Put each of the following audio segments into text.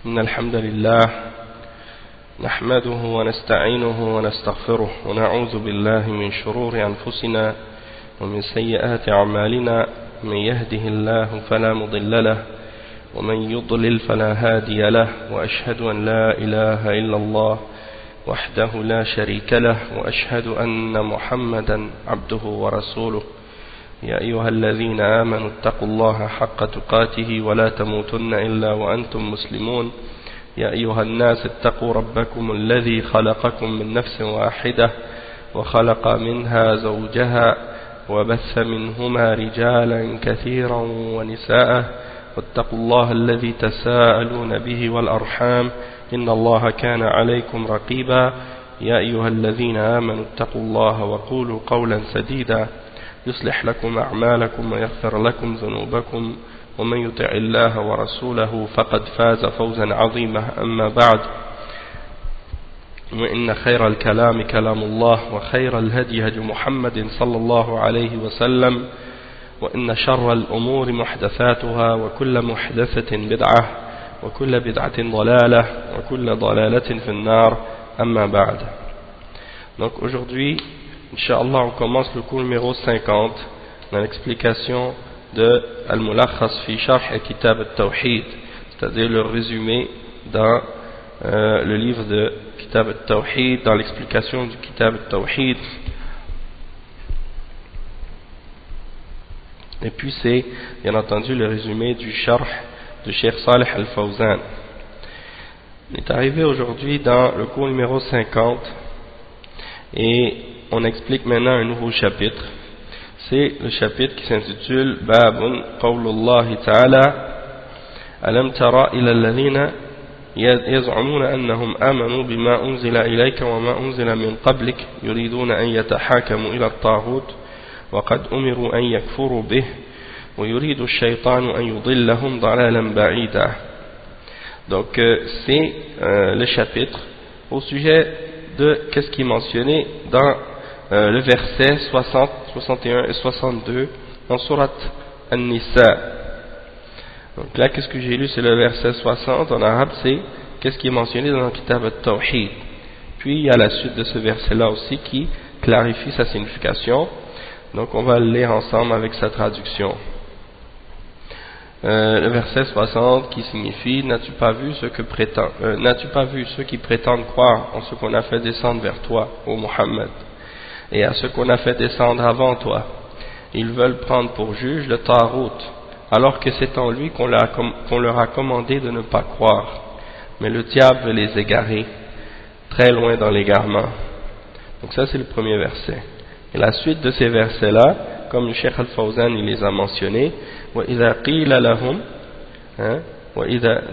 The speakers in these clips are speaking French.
إن الحمد لله نحمده ونستعينه ونستغفره ونعوذ بالله من شرور أنفسنا ومن سيئات أعمالنا. من يهده الله فلا مضل له ومن يضلل فلا هادي له، وأشهد أن لا إله إلا الله وحده لا شريك له، وأشهد أن محمدا عبده ورسوله. يا أيها الذين آمنوا اتقوا الله حق تقاته ولا تموتن إلا وأنتم مسلمون. يا أيها الناس اتقوا ربكم الذي خلقكم من نفس واحدة وخلق منها زوجها وبث منهما رجالا كثيرا ونساء، واتقوا الله الذي تساءلون به والأرحام إن الله كان عليكم رقيبا. يا أيها الذين آمنوا اتقوا الله وقولوا قولا سديدا يصلح لكم أعمالكم ويغفر لكم ذنوبكم، ومن يطع الله ورسوله فقد فاز فوزا عظيما. أما بعد، وإن خير الكلام كلام الله، وخير الهدي هدي محمد صلى الله عليه وسلم، وإن شر الأمور محدثاتها، وكل محدثة بدعة، وكل بدعة ضلالة، وكل ضلالة في النار. أما بعد. Donc aujourd'hui, Inch'Allah, on commence le cours numéro 50 dans l'explication de Al-Mulakhas fi Sharh Kitab al-Tawhid, c'est-à-dire le résumé dans le livre de Kitab al-Tawhid, dans l'explication du Kitab al-Tawhid. Et puis c'est bien entendu le résumé du Sharh de Cheikh Salih al-Fawzan. On est arrivé aujourd'hui dans le cours numéro 50 et on explique maintenant un nouveau chapitre. C'est le chapitre qui s'intitule Babun Qawlullahi Ta'ala Alam tara ila alladhina yaz'umuna annahum amanu bima unzila ilayka wa ma unzila min qablik yuriduna an yatahakamu ila at-taghut wa qad umiru an yakfuru bih wa yuridu ash-shaytanu an yudillahum dalalan ba'ida. Donc c'est le chapitre au sujet de qu'est-ce qui est mentionné dans le verset 60, 61 et 62 dans Surat An-Nisa. Donc là, qu'est-ce que j'ai lu? C'est le verset 60 en arabe, c'est qu'est-ce qui est mentionné dans le Kitab al-Tawhid. Puis il y a la suite de ce verset-là aussi qui clarifie sa signification. Donc on va le lire ensemble avec sa traduction. Le verset 60 qui signifie: n'as-tu pas vu ceux qui prétendent croire en ce qu'on a fait descendre vers toi, ô Muhammad, et à ce qu'on a fait descendre avant toi? Ils veulent prendre pour juge le Tarout, alors que c'est en lui qu'on leur a commandé de ne pas croire. Mais le diable veut les égarer, très loin dans l'égarement. Donc ça c'est le premier verset. Et la suite de ces versets-là, comme le Cheikh Al-Fawzan il les a mentionnés, وإذا قيل لهم وإذا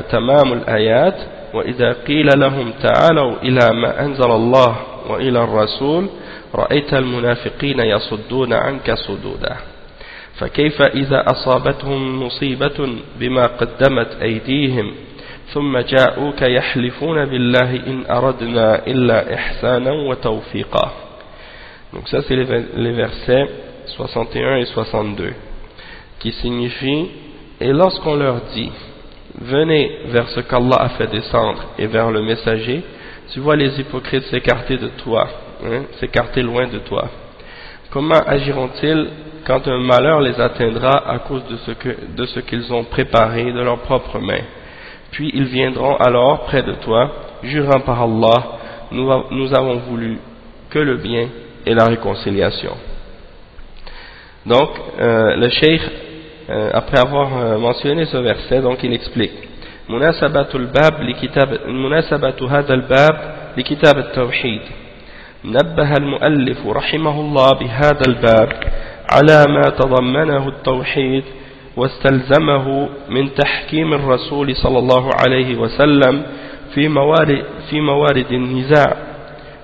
تمام الآيات وإذا قيل لهم تعالوا إلى ما أنزل الله وإلى الرسول رأيت المنافقين يصدون عنك صدودا فكيف إذا أصابتهم مصيبة بما قدمت أيديهم ثم جاءوك يحلفون بالله إن أردنا إلا إحسانا وتوفيقا. Donc ça c'est les versets 61 et 62 qui signifie: et lorsqu'on leur dit venez vers ce qu'Allah a fait descendre et vers le messager, tu vois les hypocrites s'écarter de toi, s'écarter loin de toi. Comment agiront-ils quand un malheur les atteindra à cause de ce qu'ils ont préparé de leurs propres mains? Puis ils viendront alors près de toi, jurant par Allah, nous avons voulu que le bien et la réconciliation. Donc le cheikh, après avoir mentionné ce verset, donc il explique: مناسبة هذا الباب لكتاب التوحيد. نبه المؤلف رحمه الله بهذا الباب على ما تضمنه التوحيد واستلزمه من تحكيم الرسول صلى الله عليه وسلم في موارد النزاع،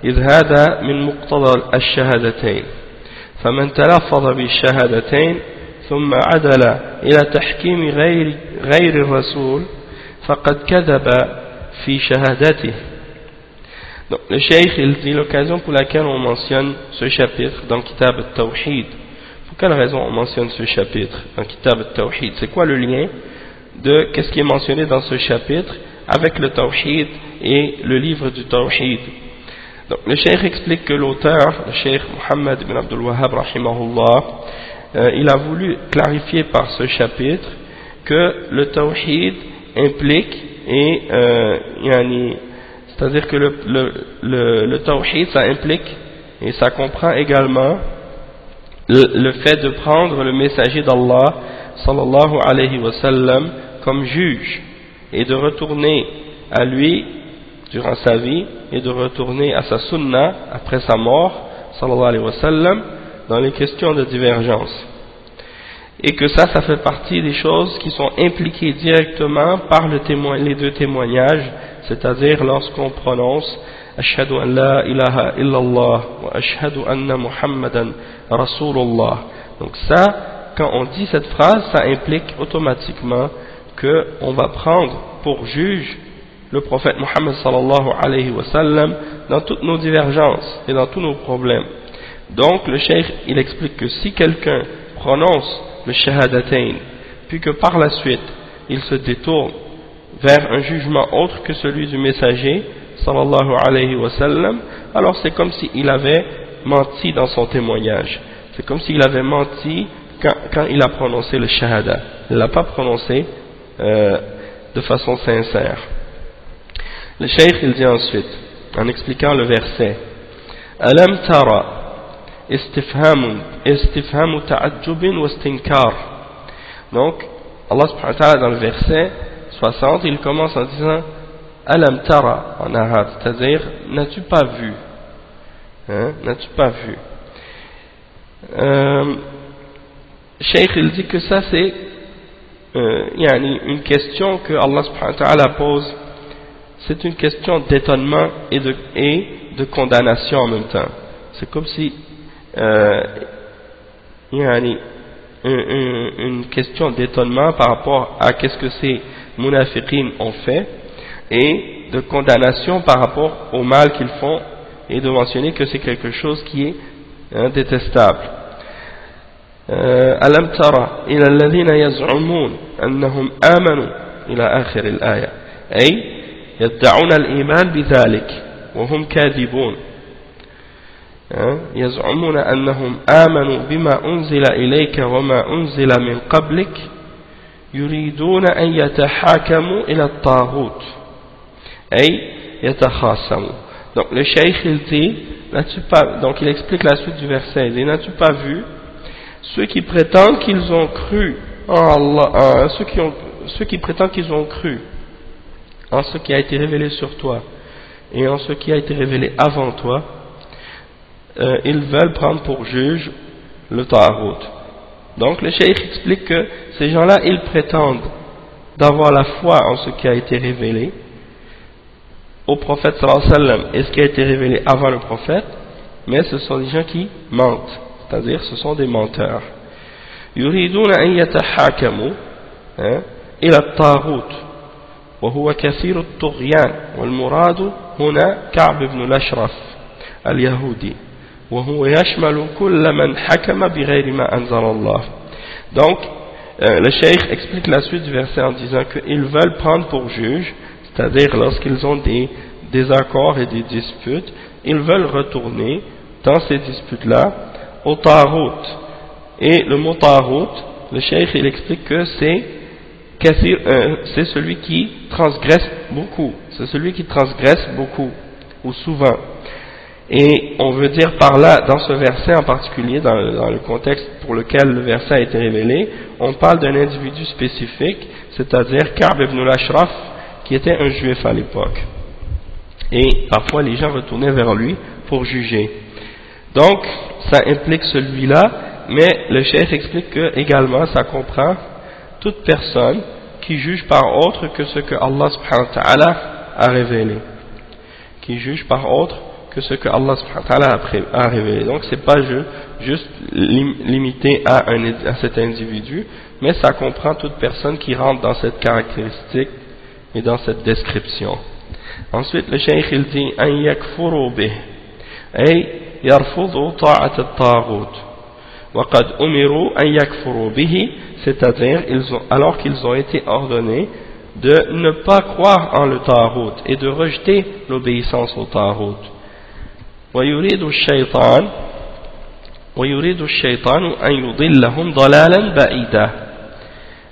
إذ هذا من مقتضى الشهادتين. فمن تلفظ بالشهادتين ثم عدل إلى تحكيم غير الرسول فقد كذب في شهادته. Donc, le cheikh il dit l'occasion pour laquelle on mentionne ce chapitre dans Kitab al-Tawhid. Pour quelle raison on mentionne ce chapitre dans Kitab al-Tawhid? C'est quoi le lien de qu'est-ce qui est mentionné dans ce chapitre avec le tawhid et le livre du tawhid. Donc le cheikh explique que l'auteur, le cheikh Muhammad ibn Abdul Wahhab rahimahullah, il a voulu clarifier par ce chapitre que le tawhid implique et c'est-à-dire que le tawhid ça implique et ça comprend également le fait de prendre le messager d'Allah sallallahu alayhi wa sallam comme juge et de retourner à lui durant sa vie et de retourner à sa sunna après sa mort sallallahu alayhi wa sallam dans les questions de divergence, et que ça fait partie des choses qui sont impliquées directement par les deux témoignages, c'est-à-dire lorsqu'on prononce Ashhadu an la ilaha illallah wa ashhadu anna Muhammadan Rasulullah. Donc ça, quand on dit cette phrase, ça implique automatiquement qu'on va prendre pour juge le prophète Muhammad sallallahu alayhi wa sallam dans toutes nos divergences et dans tous nos problèmes. Donc le cheikh il explique que si quelqu'un prononce le shahadatain puis que par la suite il se détourne vers un jugement autre que celui du messager sallallahu alayhi wa sallam, alors c'est comme s'il avait menti dans son témoignage, c'est comme s'il avait menti quand il a prononcé le shahada, il ne l'a pas prononcé de façon sincère. Le cheikh il dit ensuite en expliquant le verset Alam tara istifhamu ta'ajjubin wa istinkar. Donc Allah subhanahu wa ta'ala dans le verset 60 il commence en disant Alam tara en arabe, c'est-à-dire n'as-tu pas vu, n'as-tu pas vu. Cheikh il dit que ça c'est une question que Allah subhanahu wa ta'ala pose, c'est une question d'étonnement et de condamnation en même temps. C'est comme si une question d'étonnement par rapport à qu'est-ce que ces munafiqin ont fait, et de condamnation par rapport au mal qu'ils font, et de mentionner que c'est quelque chose qui est détestable. ألم ترى إلى الذين يزعمون أنهم آمنوا إلى آخر الآية أي يدعون الإيمان بذلك وهم كاذبون يزعمون أنهم آمنوا بما أنزل إليك وما أنزل من قبلك يريدون أن يتحاكموا إلى الطاغوت أي يتخاصموا. Donc le cheikh il dit, donc il explique la suite du verset, il dit n'as-tu pas vu ceux qui prétendent qu'ils ont cru en Allah, ceux qui prétendent qu'ils ont cru en ce qui a été révélé sur toi et en ce qui a été révélé avant toi, ils veulent prendre pour juge le Ta'arut. Donc le cheikh explique que ces gens-là, ils prétendent d'avoir la foi en ce qui a été révélé au prophète sallallahu alayhi wa sallam et ce qui a été révélé avant le prophète, mais ce sont des gens qui mentent, c'est-à-dire ce sont des menteurs. يريدون أن يتحاكموا إلى الطاغوت وهو كثير الطغيان والمراد هنا كعب بن الأشرف اليهودي وهو يشمل كل من حكم بغير ما أنزل الله. Donc le cheikh explique la suite du verset en disant qu'ils veulent prendre pour juge, c'est-à-dire lorsqu'ils ont des désaccords et des disputes, ils veulent retourner dans ces disputes-là au Ta'arut. Et le mot Ta'arut, le cheikh il explique que c'est celui qui transgresse beaucoup, c'est celui qui transgresse beaucoup ou souvent. Et on veut dire par là, dans ce verset en particulier, dans le contexte pour lequel le verset a été révélé, on parle d'un individu spécifique, c'est-à-dire Ka'b ibn al-Ashraf, qui était un juif à l'époque. Et parfois les gens retournaient vers lui pour juger. Donc ça implique celui-là, mais le cheikh explique que également ça comprend toute personne qui juge par autre que ce que Allah subhanahu wa ta'ala a révélé, qui juge par autre que ce que Allah subhanahu wa ta'ala a révélé. Donc c'est pas juste limité à cet individu, mais ça comprend toute personne qui rentre dans cette caractéristique et dans cette description. Ensuite le cheikh il dit an yakfuru bih ay yarfudu ta'at at-taghut وَقَدْ أُمِرُوا أَنْ يَكْفُرُوا بِهِ, c'est-à-dire alors qu'ils ont été ordonnés de ne pas croire en le Taghut et de rejeter l'obéissance au Taghut. وَيُرِيدُ الشَّيْطَانُ أَنْ يُضِلَّهُمْ ضَلَالًا بَعِيدًا.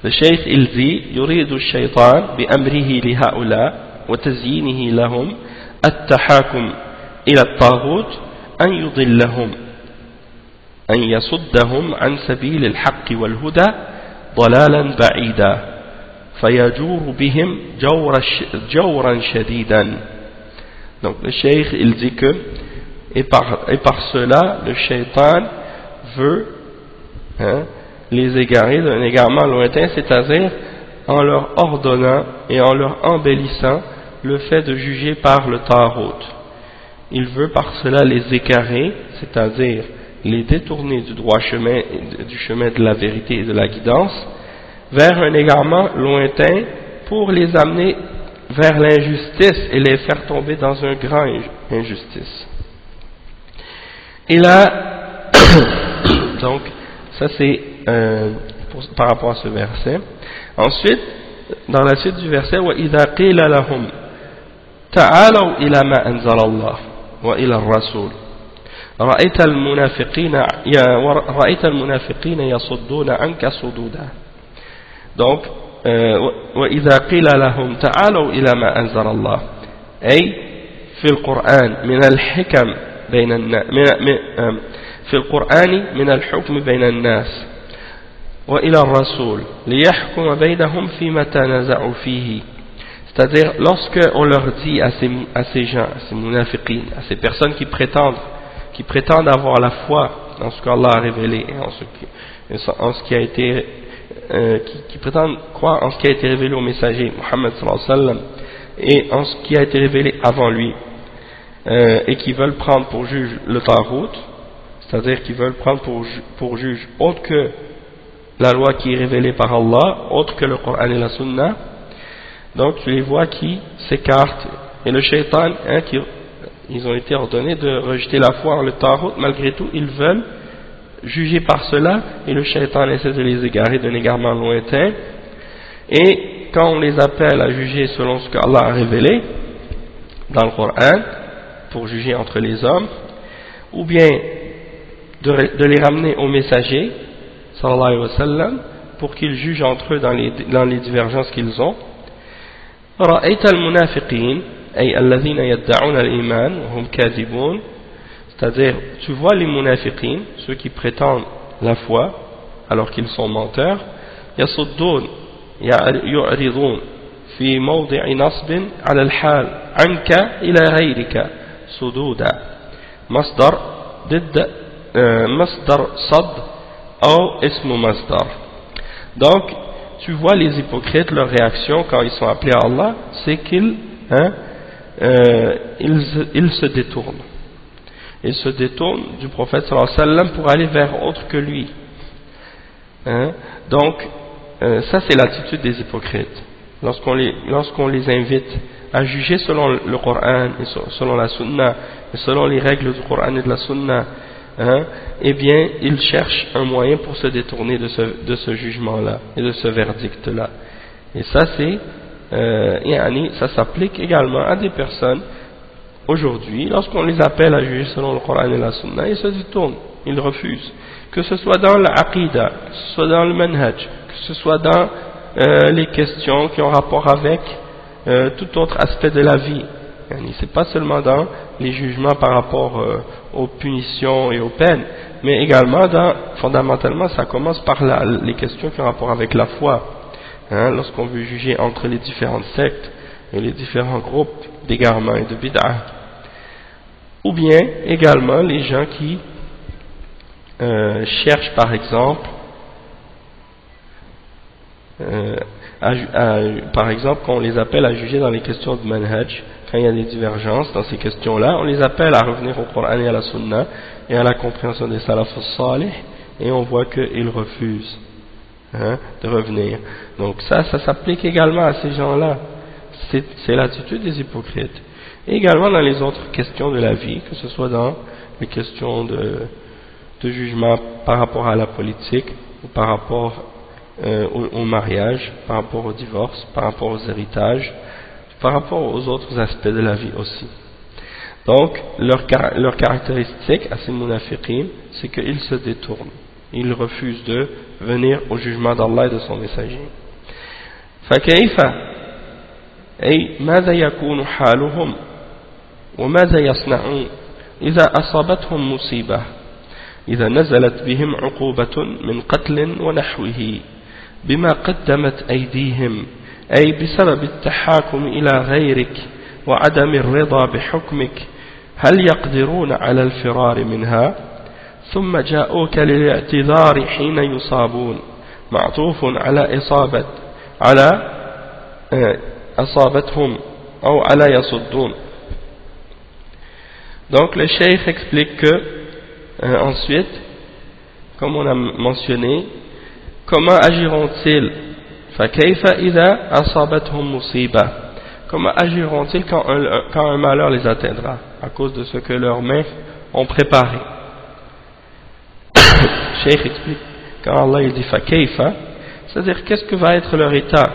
Le Cheikh il dit يريد الشيطان بأمره لهؤلاء وتزيينه لهم التحاكم إلى الطاغوت أن يضلهم أن يصدهم عن سبيل الحق والهدى ضلالا بعيدا فيجور بهم جورا شديدا. Donc le Cheikh il dit que et par cela le shaitan veut les égarer d'un égarement lointain, c'est-à-dire en leur ordonnant et en leur embellissant le fait de juger par le Taghut. Il veut par cela les égarer, c'est-à-dire les détourner du droit chemin, du chemin de la vérité et de la guidance, vers un égarement lointain pour les amener vers l'injustice et les faire tomber dans une grande injustice. Et là, donc, ça c'est par rapport à ce verset. Ensuite, dans la suite du verset, وَإِذَا قِيلَ لَهُمْ تَعَالَوْا إِلَى مَا أَنزَلَ اللَّهُ وَإِلَى الرَّسُولِ رَأَيْتَ الْمُنَافِقِينَ يَصُدُّونَ عَنْكَ صُدُودًا. Donc, وَإِذَا قِيلَ لَهُمْ تَعَالَوْا إِلَى مَا أَنزَلَ اللَّهُ, أي في القرآن من الحكم بين الناس في القرآن من الحكم بين الناس وإلى الرسول ليحكم بينهم فيما تنازعوا فيه. C'est-à-dire, lorsque on leur dit à ces gens, à ces munafiqin, à ces personnes qui prétendent avoir la foi dans ce qu'Allah a révélé et en ce qui a été qui prétendent croire en ce qui a été révélé au messager Muhammad sallallahu alayhi wa sallam et en ce qui a été révélé avant lui, et qui veulent prendre pour juge le Taghut, c'est-à-dire qu'ils veulent prendre pour juge autre que la loi qui est révélée par Allah, autre que le Coran et la Sunna. Donc tu les vois qui s'écartent, et le shaitan, ils ont été ordonnés de rejeter la foi en le Taghut, malgré tout ils veulent juger par cela, et le shaitan essaie de les égarer d'un égarement lointain. Et quand on les appelle à juger selon ce qu'Allah a révélé dans le Coran pour juger entre les hommes, ou bien de les ramener au messager sallallahu alayhi wa sallam pour qu'ils jugent entre eux dans les divergences qu'ils ont, رأيت المنافقين أي الذين يدعون الإيمان وهم كاذبون, c'est-à-dire tu vois les munafiqin, ceux qui prétendent la foi alors qu'ils sont menteurs, يصدون يعرضون في موضع نصب على الحال عنك إلى غيرك صدودا مصدر ضد مصدر صد أو اسم مصدر. Donc tu vois les hypocrites, leur réaction quand ils sont appelés à Allah, c'est qu'ils se détournent. Ils se détournent du prophète sallallahu alayhi wa sallam pour aller vers autre que lui. Donc ça c'est l'attitude des hypocrites. Lorsqu'on les invite à juger selon le Coran et selon la Sunna et selon les règles du Coran et de la Sunna, eh bien ils cherchent un moyen pour se détourner de ce jugement-là et de ce verdict-là. Et ça c'est ça s'applique également à des personnes aujourd'hui. Lorsqu'on les appelle à juger selon le Coran et la Sunna, ils se détournent, ils refusent, que ce soit dans l'aqida, que ce soit dans le manhaj, que ce soit dans les questions qui ont rapport avec tout autre aspect de la vie. C'est pas seulement dans les jugements par rapport aux punitions et aux peines, mais également fondamentalement ça commence par les questions qui ont rapport avec la foi. Lorsqu'on veut juger entre les différentes sectes et les différents groupes d'égarement et de bid'ah, ou bien également les gens qui cherchent par exemple par exemple quand on les appelle à juger dans les questions de manhaj, quand il y a des divergences dans ces questions-là, on les appelle à revenir au Coran et à la Sunna et à la compréhension des salaf salih, et on voit qu'ils refusent de revenir. Donc ça s'applique également à ces gens-là. C'est l'attitude des hypocrites. Et également dans les autres questions de la vie, que ce soit dans les questions de jugement par rapport à la politique, ou par rapport au mariage, par rapport au divorce, par rapport aux héritages, par rapport aux autres aspects de la vie aussi. Donc, leur caractéristique à ces munafiqin, c'est qu'ils se détournent. Ils refusent de venir au jugement d'Allah et de son messager. فكيف أي ماذا يكون حالهم وماذا يصنعون إذا أصابتهم مصيبة إذا نزلت بهم عقوبة من قتل ونحوه بما قدمت أيديهم أي بسبب التحاكم إلى غيرك وعدم الرضا بحكمك هل يقدرون على الفرار منها ثم جاءوك للاعتذار حين يصابون معطوف على أصابتهم أو على يصدون. Donc le cheikh explique que ensuite, comme on a mentionné, comment agiront-ils? فكيف إذا أصابتهم مصيبة. Comment agiront-ils quand un malheur les atteindra à cause de ce que leurs mains ont préparé? Cheikh explique quand Allah il dit فكيف, c'est-à-dire qu'est-ce que va être leur état,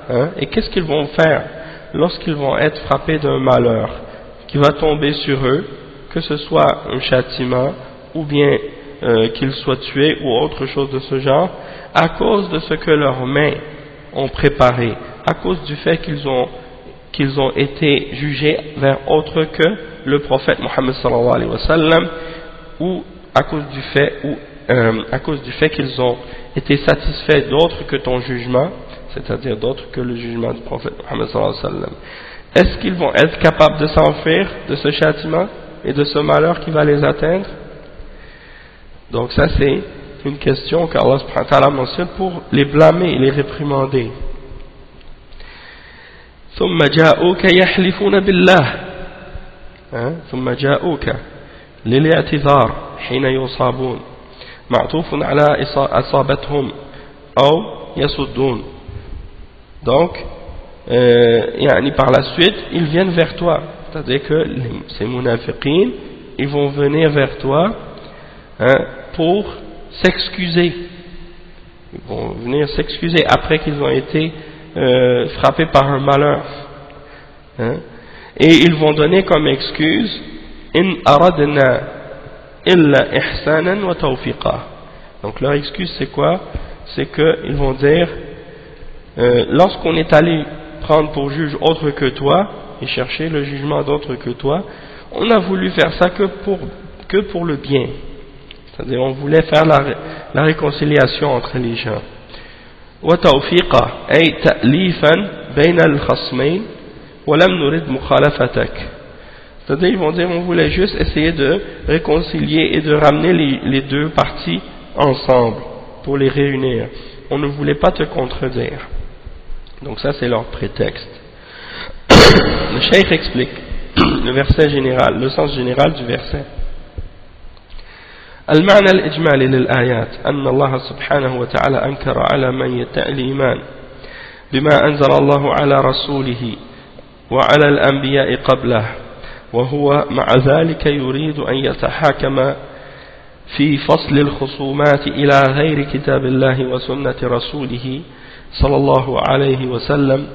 hein, et qu'est-ce qu'ils vont faire lorsqu'ils vont être frappés d'un malheur qui va tomber sur eux, que ce soit un châtiment ou bien qu'ils soient tués ou autre chose de ce genre, à cause de ce que leurs mains ont préparé, à cause du fait qu'ils ont été jugés vers autre que le prophète Mohammed sallallahu alayhi wa sallam, ou à cause du fait qu'ils ont été satisfaits d'autres que ton jugement, c'est-à-dire d'autres que le jugement du prophète Mohammed sallallahu alayhi wa sallam. Est-ce qu'ils vont être capables de s'enfuir de ce châtiment et de ce malheur qui va les atteindre? Donc ça c'est une question qu'Allah subhanahu wa ta'ala mentionne pour les blâmer et les réprimander. ثم جاءوك يحلفون بالله ثم جاءوك للاعتذار حين يصابون معطوف على أصابتهم أو يصدون. Donc par la suite ils viennent vers toi, c'est-à-dire que ces munafiqin ils vont venir vers toi pour s'excuser. Ils vont venir s'excuser après qu'ils ont été frappés par un malheur, et ils vont donner comme excuse in aradna illa ihsanan wa tawfiqa. Donc leur excuse c'est quoi? C'est qu'ils vont dire lorsqu'on est allé prendre pour juge autre que toi et chercher le jugement d'autre que toi, on a voulu faire ça que pour le bien, c'est-à-dire on voulait faire la réconciliation entre les gens. وتوفيقا أي تأليفا بين الخصمين ولم نرد مخالفتك. C'est-à-dire ils vont dire on voulait juste essayer de réconcilier et de ramener les deux parties ensemble pour les réunir, on ne voulait pas te contredire. Donc ça c'est leur prétexte. Le cheikh explique le verset général, le sens général du verset. المعنى الإجمالي للآيات أن الله سبحانه وتعالى أنكر على من يدعي الإيمان بما أنزل الله على رسوله وعلى الأنبياء قبله وهو مع ذلك يريد أن يتحاكم في فصل الخصومات إلى غير كتاب الله وسنة رسوله صلى الله عليه وسلم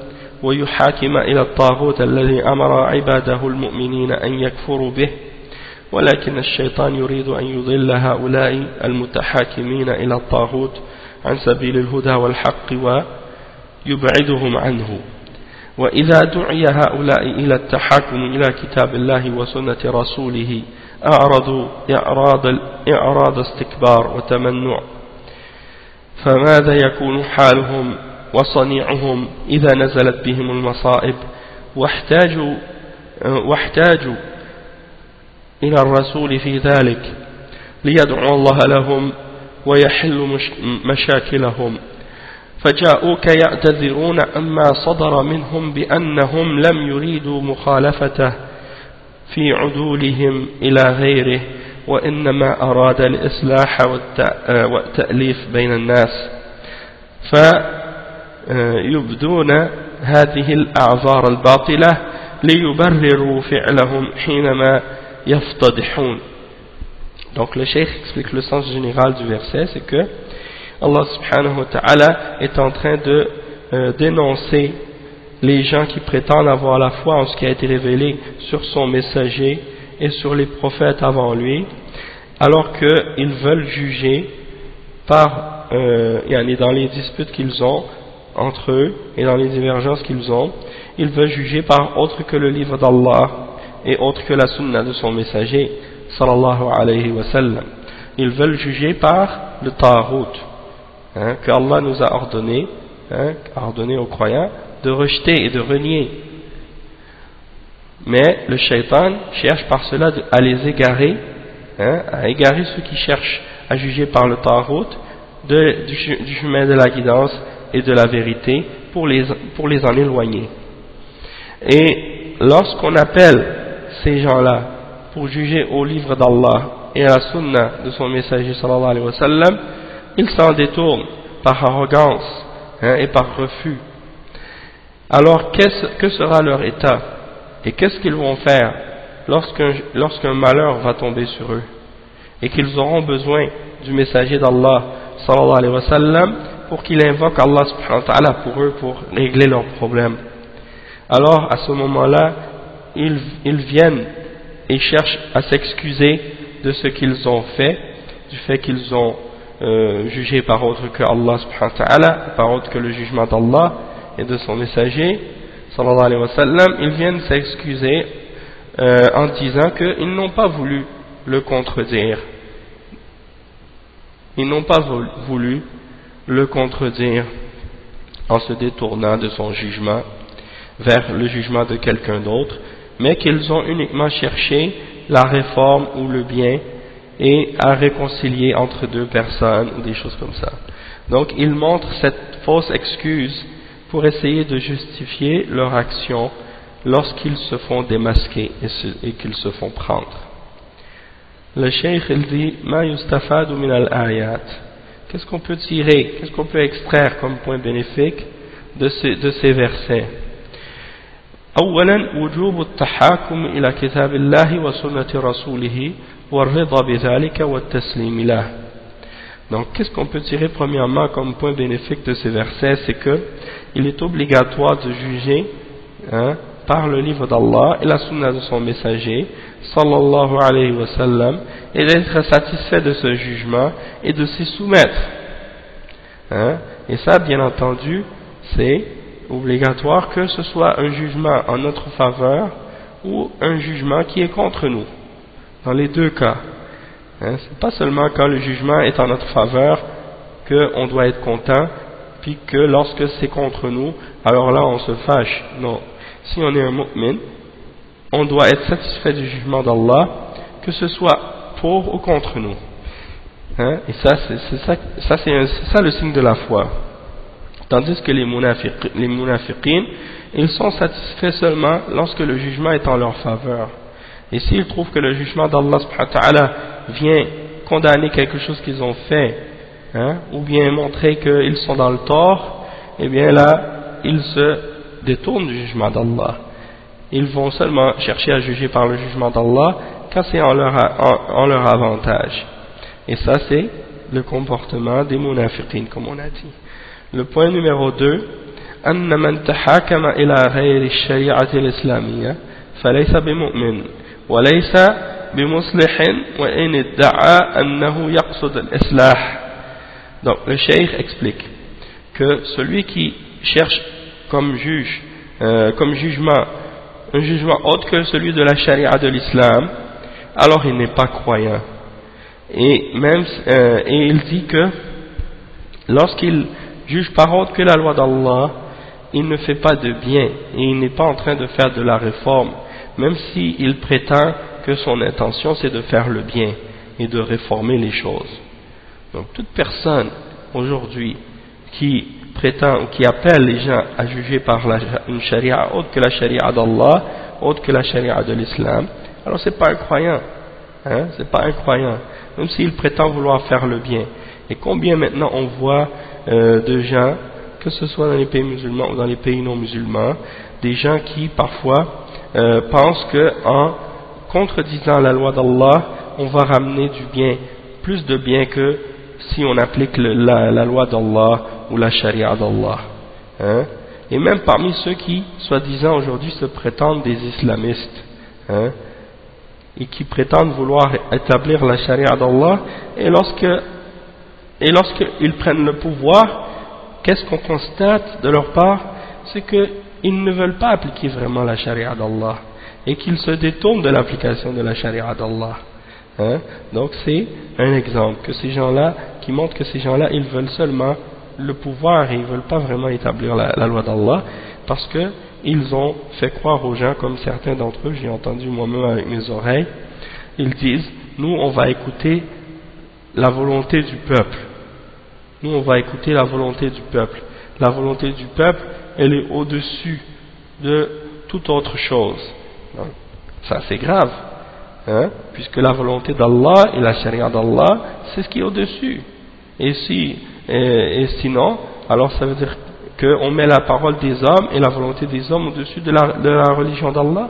ويحاكم إلى الطاغوت الذي أمر عباده المؤمنين أن يكفروا به ولكن الشيطان يريد أن يضل هؤلاء المتحاكمين إلى الطاغوت عن سبيل الهدى والحق ويبعدهم عنه وإذا دعي هؤلاء إلى التحاكم إلى كتاب الله وسنة رسوله أعرضوا إعراض استكبار وتمنع فماذا يكون حالهم وصنيعهم إذا نزلت بهم المصائب واحتاجوا إلى الرسول في ذلك ليدعو الله لهم ويحل مشاكلهم فجاءوك يعتذرون أما صدر منهم بأنهم لم يريدوا مخالفته في عدولهم إلى غيره وإنما أراد الإصلاح والتأليف بين الناس فيبدون هذه الأعذار الباطلة ليبرروا فعلهم حينما يفتضحون. Donc le cheikh explique le sens général du verset, c'est que Allah subhanahu wa ta'ala est en train de dénoncer les gens qui prétendent avoir la foi en ce qui a été révélé sur son messager et sur les prophètes avant lui, alors qu'ils veulent juger par, dans les disputes qu'ils ont entre eux et dans les divergences qu'ils ont, ils veulent juger par autre que le livre d'Allah et autre que la sunna de son messager sallallahu alayhi wa sallam. Ils veulent juger par le Tarout, que Allah nous a ordonné, aux croyants de rejeter et de renier. Mais le shaitan cherche par cela à les égarer, à égarer ceux qui cherchent à juger par le Tarout du chemin de la guidance et de la vérité pour les en éloigner. Et lorsqu'on appelle ces gens-là pour juger au livre d'Allah et à la sunna de son messager sallallahu alayhi wa sallam, ils s'en détournent par arrogance et par refus. Alors que sera leur état et qu'est-ce qu'ils vont faire lorsqu'un malheur va tomber sur eux et qu'ils auront besoin du messager d'Allah sallallahu alayhi wa sallam pour qu'il invoque Allah subhanahu wa ta'ala pour eux, pour régler leurs problèmes? Alors à ce moment-là, ils viennent et cherchent à s'excuser de ce qu'ils ont fait, du fait qu'ils ont jugé par autre que Allah subhanahu wa ta'ala, par autre que le jugement d'Allah et de son messager sallallahu alayhi wa sallam. Ils viennent s'excuser en disant qu'ils n'ont pas voulu le contredire. Ils n'ont pas voulu le contredire en se détournant de son jugement vers le jugement de quelqu'un d'autre, mais qu'ils ont uniquement cherché la réforme ou le bien et à réconcilier entre deux personnes ou des choses comme ça. Donc ils montrent cette fausse excuse pour essayer de justifier leur action lorsqu'ils se font démasquer et qu'ils se font prendre. Le cheikh il dit ma yustafadu min al-ayat. Qu'est-ce qu'on peut tirer, qu'est-ce qu'on peut extraire comme point bénéfique de ces versets? أولا وجوب التحاكم إلى كتاب الله وسنة رسوله والرضا بذلك والتسليم له. Donc qu'est-ce qu'on peut tirer premièrement comme point bénéfique de ces versets? C'est que il est obligatoire de juger par le livre d'Allah et la sunna de son messager sallallahu alayhi wa sallam, et d'être satisfait de ce jugement et de s'y soumettre. Et ça, bien entendu, c'est obligatoire, que ce soit un jugement en notre faveur ou un jugement qui est contre nous. Dans les deux cas. C'est pas seulement quand le jugement est en notre faveur qu'on doit être content, puis que lorsque c'est contre nous, alors là on se fâche. Non. Si on est un mu'min, on doit être satisfait du jugement d'Allah, que ce soit pour ou contre nous. Et ça, c'est ça le signe de la foi. Tandis que les munafiqin, ils sont satisfaits seulement lorsque le jugement est en leur faveur. Et s'ils trouvent que le jugement d'Allah subhanahu wa ta'ala vient condamner quelque chose qu'ils ont fait, ou bien montrer qu'ils sont dans le tort, eh bien là, ils se détournent du jugement d'Allah. Ils vont seulement chercher à juger par le jugement d'Allah quand c'est en leur avantage. Et ça, c'est le comportement des munafiqin, comme on a dit. Le point numéro 2, أن من تحاكم إلى غير الشريعة الإسلامية فليس بمؤمن وليس بمصلح وإن ادعى أنه يقصد الإصلاح. Donc le cheikh explique que celui qui cherche comme jugement un jugement autre que celui de la charia de l'islam, alors il n'est pas croyant. Et il dit que lorsqu'il juge par autre que la loi d'Allah, il ne fait pas de bien et il n'est pas en train de faire de la réforme, même s'il prétend que son intention c'est de faire le bien et de réformer les choses. Donc toute personne aujourd'hui qui prétend ou qui appelle les gens à juger par une charia autre que la charia d'Allah, autre que la charia de l'islam, alors c'est pas un croyant, c'est pas un croyant, même s'il prétend vouloir faire le bien. Et combien maintenant on voit de gens, que ce soit dans les pays musulmans ou dans les pays non musulmans, des gens qui parfois pensent qu'en contredisant la loi d'Allah on va ramener du bien, plus de bien que si on applique la loi d'Allah ou la charia d'Allah. Hein? Et même parmi ceux qui, soi-disant aujourd'hui, se prétendent des islamistes, hein, et qui prétendent vouloir établir la charia d'Allah, et lorsqu'ils prennent le pouvoir, qu'est-ce qu'on constate de leur part? C'est qu'ils ne veulent pas appliquer vraiment la charia d'Allah, et qu'ils se détournent de l'application de la charia d'Allah. Hein? Donc c'est un exemple que ces gens-là, qui montre que ces gens-là, ils veulent seulement le pouvoir et ils ne veulent pas vraiment établir la loi d'Allah, parce qu'ils ont fait croire aux gens, comme certains d'entre eux, j'ai entendu moi-même avec mes oreilles, ils disent, nous on va écouter la volonté du peuple. Nous on va écouter la volonté du peuple. La volonté du peuple, elle est au-dessus de toute autre chose. Donc, ça c'est grave, hein, puisque la volonté d'Allah et la charia d'Allah, c'est ce qui est au-dessus. Et sinon, alors ça veut dire qu'on met la parole des hommes et la volonté des hommes au-dessus de la religion d'Allah.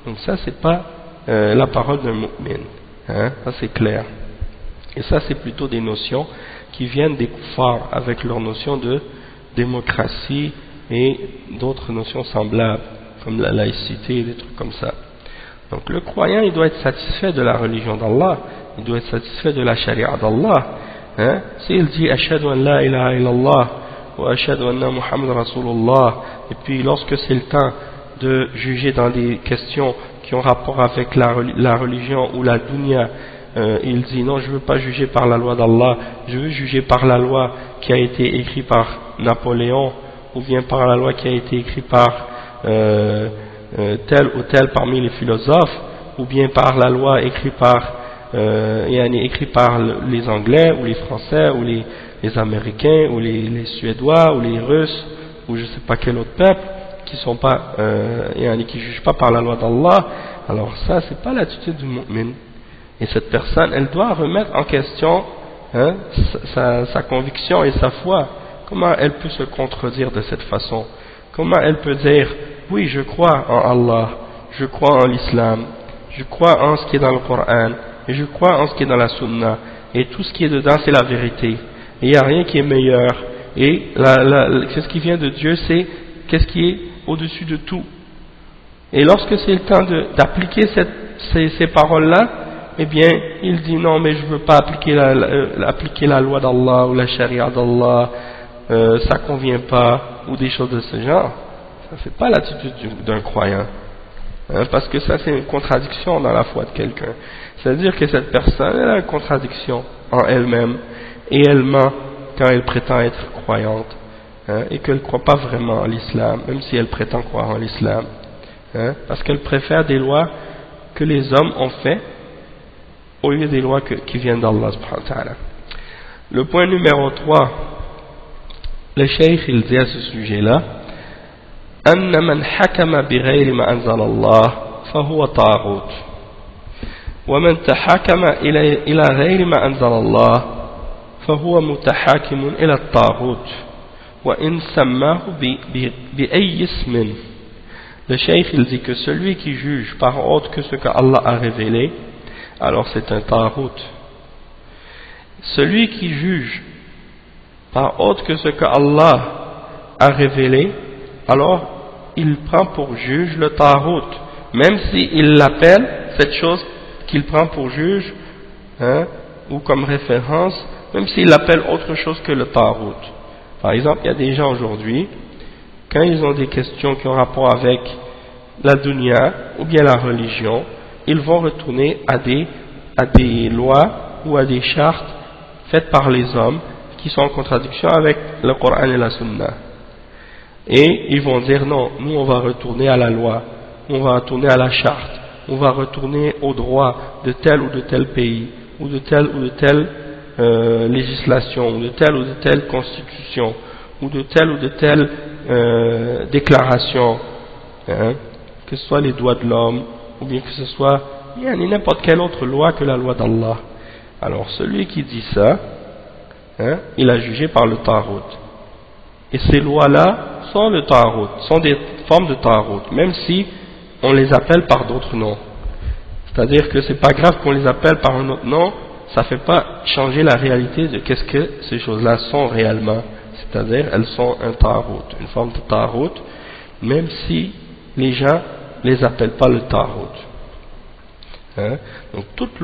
Donc ça c'est pas la parole d'un mu'min, hein, ça c'est clair. Et ça c'est plutôt des notions qui viennent des kuffars avec leur notion de démocratie et d'autres notions semblables comme la laïcité et des trucs comme ça. Donc le croyant il doit être satisfait de la religion d'Allah, il doit être satisfait de la charia d'Allah. Hein? S'il dit ashhadu an la ilaha illallah wa ashhadu anna Muhammad Rasulullah, et puis lorsque c'est le temps de juger dans des questions qui ont rapport avec la religion ou la dunya, il dit non, je ne veux pas juger par la loi d'Allah, je veux juger par la loi qui a été écrite par Napoléon, ou bien par la loi qui a été écrite par tel ou tel parmi les philosophes, ou bien par la loi écrite par les Anglais ou les Français ou les Américains ou les Suédois ou les Russes ou je ne sais pas quel autre peuple qui sont pas qui jugent pas par la loi d'Allah. Alors ça c'est pas l'attitude du mu'min, et cette personne elle doit remettre en question, hein, sa conviction et sa foi. Comment elle peut se contredire de cette façon? Comment elle peut dire oui je crois en Allah, je crois en l'islam, je crois en ce qui est dans le Coran et je crois en ce qui est dans la Sunna, et tout ce qui est dedans c'est la vérité, et il n'y a rien qui est meilleur, et ce qui vient de Dieu c'est qu'est-ce qui est au-dessus de tout. Et lorsque c'est le temps d'appliquer ces paroles-là, eh bien il dit non mais je ne veux pas appliquer la loi d'Allah ou la charia d'Allah, ça ne convient pas, ou des choses de ce genre. Ça c'est pas l'attitude d'un croyant, hein, parce que ça c'est une contradiction dans la foi de quelqu'un. C'est-à-dire que cette personne elle a une contradiction en elle-même, et elle ment quand elle prétend être croyante, hein, et qu'elle ne croit pas vraiment en l'islam, même si elle prétend croire en l'islam, hein, parce qu'elle préfère des lois que les hommes ont fait au lieu des lois qui viennent d'Allah subhanahu wa ta'ala. Le point numéro 3, le cheikh il dit à ce sujet-là, أن من حكم بغير ما أنزل الله فهو طاغوت ومن تحاكم إلى غير ما أنزل الله فهو متحاكم إلى الطاغوت وإن سماه بأي اسم. Le cheikh il dit que celui qui juge par autre que ce que Allah a révélé, alors c'est un taghut. Celui qui juge par autre que ce que Allah a révélé, alors il prend pour juge le taghut, même s'il l'appelle cette chose qu'il prend pour juge, hein, ou comme référence, même s'il l'appelle autre chose que le taghut. Par exemple, il y a des gens aujourd'hui, quand ils ont des questions qui ont rapport avec la dunya ou bien la religion, ils vont retourner à des lois ou à des chartes faites par les hommes qui sont en contradiction avec le Coran et la Sunna. Et ils vont dire non, nous on va retourner à la loi, on va retourner à la charte, on va retourner au droit de tel ou de tel pays, ou de telle législation, ou de telle constitution, ou de telle déclaration, hein, que ce soit les droits de l'homme, ou bien que ce soit n'importe quelle autre loi que la loi d'Allah. Alors celui qui dit ça, hein, il a jugé par le taghut. Et ces lois-là sont le taghut, sont des formes de taghut, même si on les appelle par d'autres noms. C'est-à-dire que c'est pas grave qu'on les appelle par un autre nom, ça fait pas changer la réalité de qu'est-ce que ces choses-là sont réellement. C'est-à-dire, elles sont un tarout, une forme de tarout, même si les gens les appellent pas le tarout. Hein? Donc toute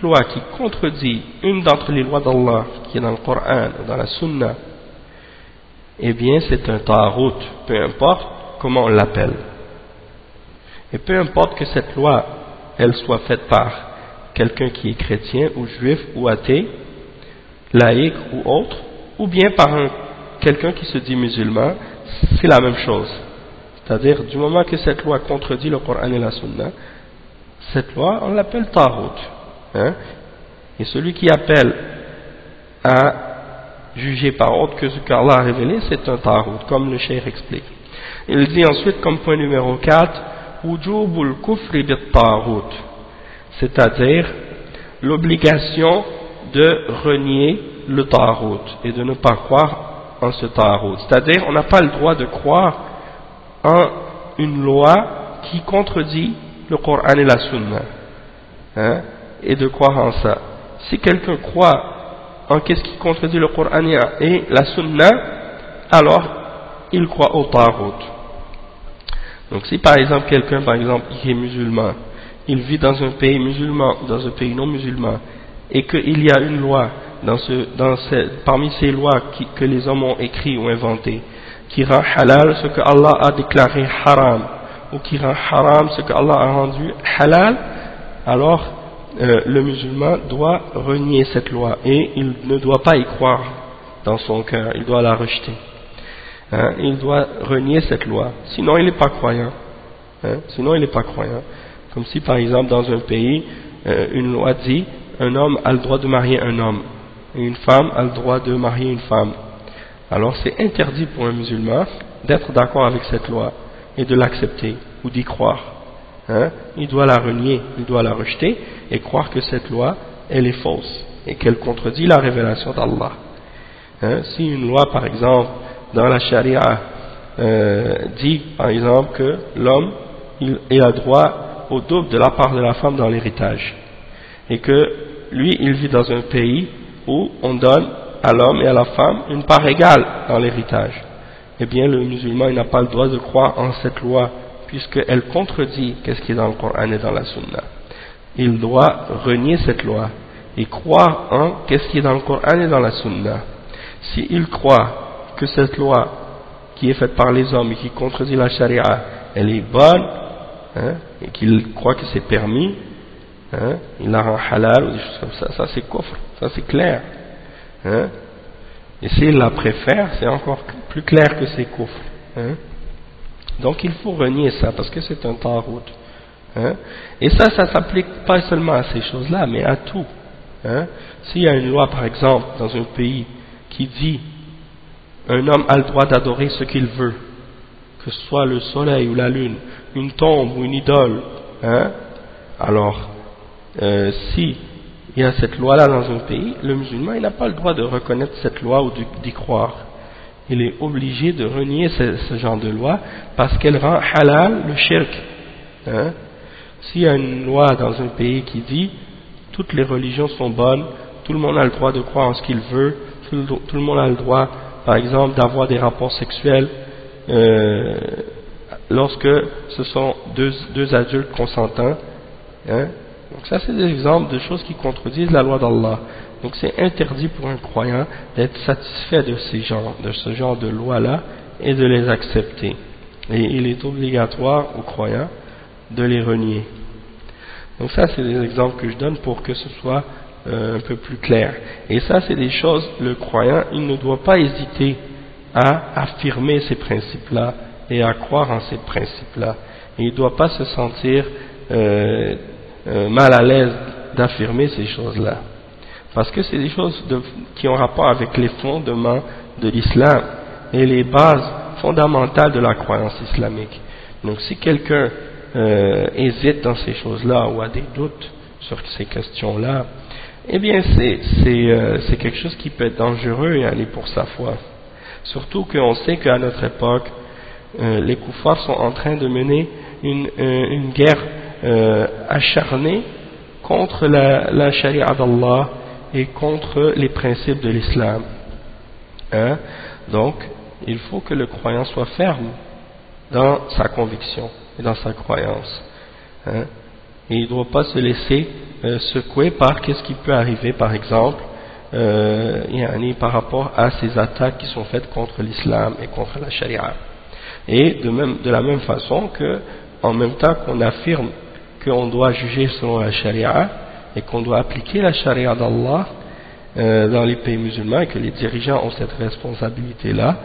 loi qui contredit une d'entre les lois d'Allah, qui est dans le Coran ou dans la Sunna, eh bien c'est un tarout, peu importe comment on l'appelle. Et peu importe que cette loi, elle soit faite par quelqu'un qui est chrétien ou juif ou athée, laïque ou autre, ou bien par quelqu'un qui se dit musulman, c'est la même chose. C'est-à-dire, du moment que cette loi contredit le Coran et la Sunna, cette loi, on l'appelle tarout. Hein? Et celui qui appelle à juger par autre que ce qu'Allah a révélé, c'est un tarout, comme le cheikh explique. Il dit ensuite, comme point numéro 4, wujubul kufri bit tarout, c'est-à-dire l'obligation de renier le tarout et de ne pas croire en ce tarout. C'est-à-dire, on n'a pas le droit de croire en une loi qui contredit le Coran et la Sunna, hein, et de croire en ça. Si quelqu'un croit en qu'est-ce qui contredit le Coran et la Sunna, alors il croit au tarout. Donc si par exemple quelqu'un, par exemple, qui est musulman, il vit dans un pays musulman ou dans un pays non musulman, et qu'il y a une loi parmi ces lois que les hommes ont écrites ou inventées, qui rend halal ce que Allah a déclaré haram, ou qui rend haram ce que Allah a rendu halal, alors le musulman doit renier cette loi et il ne doit pas y croire dans son cœur, il doit la rejeter. Hein, il doit renier cette loi, sinon il n'est pas croyant. Hein, sinon il n'est pas croyant. Comme si par exemple dans un pays, une loi dit un homme a le droit de marier un homme et une femme a le droit de marier une femme. Alors c'est interdit pour un musulman d'être d'accord avec cette loi et de l'accepter ou d'y croire. Hein? Il doit la renier, il doit la rejeter et croire que cette loi elle est fausse et qu'elle contredit la révélation d'Allah. Hein? Si une loi par exemple dans la charia dit par exemple que l'homme il a droit au double de la part de la femme dans l'héritage et que lui il vit dans un pays où on donne à l'homme et à la femme une part égale dans l'héritage, eh bien le musulman n'a pas le droit de croire en cette loi puisqu'elle contredit qu'est-ce qui est dans le Coran et dans la Sunna. Il doit renier cette loi et croire en qu'est-ce qui est dans le Coran et dans la Sunna. S'il croit que cette loi qui est faite par les hommes et qui contredit la charia, elle est bonne, hein, et qu'il croit que c'est permis, hein, il la rend halal ou des choses comme ça, ça c'est kufr, ça c'est clair. Hein? Et s'il la préfère, c'est encore plus clair que c'est kufr. Hein? Donc il faut renier ça parce que c'est un tarout. Hein? Et ça s'applique pas seulement à ces choses-là, mais à tout. Hein? S'il y a une loi, par exemple, dans un pays qui dit un homme a le droit d'adorer ce qu'il veut, que ce soit le soleil ou la lune, une tombe ou une idole, hein? Alors, si il y a cette loi-là dans un pays, le musulman il n'a pas le droit de reconnaître cette loi ou d'y croire. Il est obligé de renier ce genre de loi parce qu'elle rend halal le shirk. Hein? S'il y a une loi dans un pays qui dit toutes les religions sont bonnes, tout le monde a le droit de croire en ce qu'il veut, tout le monde a le droit, par exemple, d'avoir des rapports sexuels lorsque ce sont deux adultes consentants. Hein? Donc ça c'est des exemples de choses qui contredisent la loi d'Allah. Donc c'est interdit pour un croyant d'être satisfait de ce genre de loi-là et de les accepter. Et il est obligatoire aux croyants de les renier. Donc ça c'est des exemples que je donne pour que ce soit un peu plus clair. Et ça c'est des choses, le croyant il ne doit pas hésiter à affirmer ces principes-là et à croire en ces principes-là. Et il ne doit pas se sentir mal à l'aise d'affirmer ces choses-là. Parce que c'est des choses qui ont rapport avec les fondements de l'islam et les bases fondamentales de la croyance islamique. Donc si quelqu'un hésite dans ces choses-là ou a des doutes sur ces questions-là, eh bien c'est quelque chose qui peut être dangereux pour sa foi. Surtout qu'on sait qu'à notre époque, les koufars sont en train de mener une guerre acharné contre la charia d'Allah et contre les principes de l'islam. Hein? Donc, il faut que le croyant soit ferme dans sa conviction et dans sa croyance. Hein? Et il ne doit pas se laisser secouer par qu'est-ce qui peut arriver, par exemple, par rapport à ces attaques qui sont faites contre l'islam et contre la charia. Et de la même façon que, en même temps qu'on affirme qu'on doit juger selon la charia et qu'on doit appliquer la charia d'Allah dans les pays musulmans et que les dirigeants ont cette responsabilité-là,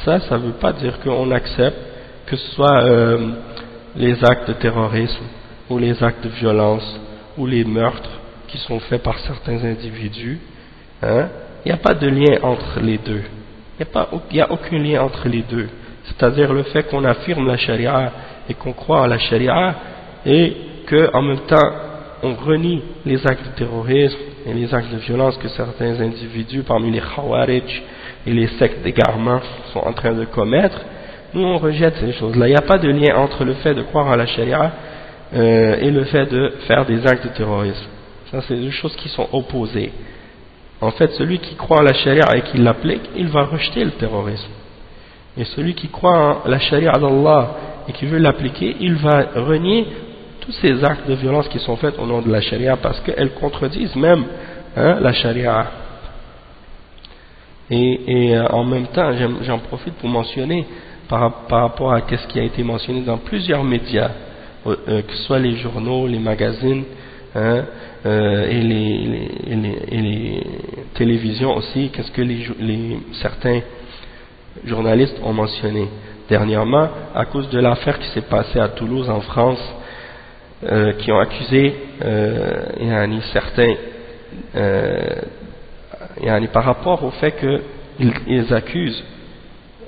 ça ne veut pas dire qu'on accepte que ce soit les actes de terrorisme ou les actes de violence ou les meurtres qui sont faits par certains individus. Hein? Il n'y a pas de lien entre les deux. Il n'y a aucun lien entre les deux. C'est-à-dire le fait qu'on affirme la charia et qu'on croit à la charia et qu'en même temps on renie les actes de terrorisme et les actes de violence que certains individus parmi les khawarij et les sectes d'égarement sont en train de commettre. Nous on rejette ces choses-là. Il n'y a pas de lien entre le fait de croire à la charia et le fait de faire des actes de terrorisme. Ça c'est deux choses qui sont opposées. En fait, celui qui croit en la charia et qui l'applique, il va rejeter le terrorisme. Et celui qui croit en la charia d'Allah et qui veut l'appliquer, il va renier tous ces actes de violence qui sont faits au nom de la charia parce qu'elles contredisent même la charia. Et en même temps, j'en profite pour mentionner par rapport à ce qui a été mentionné dans plusieurs médias, que ce soit les journaux, les magazines, et les télévisions aussi, qu'est-ce que certains journalistes ont mentionné dernièrement à cause de l'affaire qui s'est passée à Toulouse en France, qui ont accusé certains par rapport au fait qu'ils accusent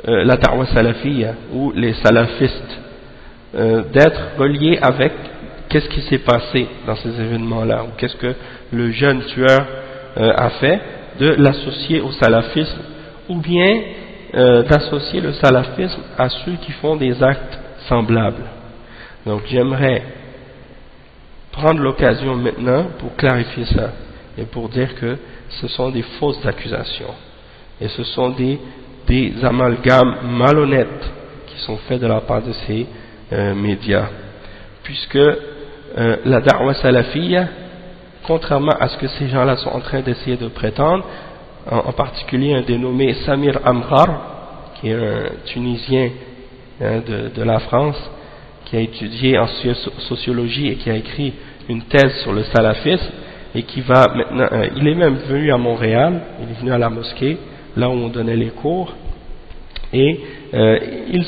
la da'wa salafiyya ou les salafistes d'être reliés avec qu'est-ce qui s'est passé dans ces événements-là, ou qu'est-ce que le jeune tueur a fait, de l'associer au salafisme, ou bien d'associer le salafisme à ceux qui font des actes semblables. Donc j'aimerais prendre l'occasion maintenant pour clarifier ça, et pour dire que ce sont des fausses accusations, et ce sont des amalgames malhonnêtes qui sont faits de la part de ces médias, puisque la da'wa salafiyya, contrairement à ce que ces gens-là sont en train d'essayer de prétendre, en particulier un dénommé Samir Amghar, qui est un Tunisien de la France, qui a étudié en sociologie et qui a écrit une thèse sur le salafisme, et qui va maintenant, il est même venu à Montréal, il est venu à la mosquée, là où on donnait les cours, et il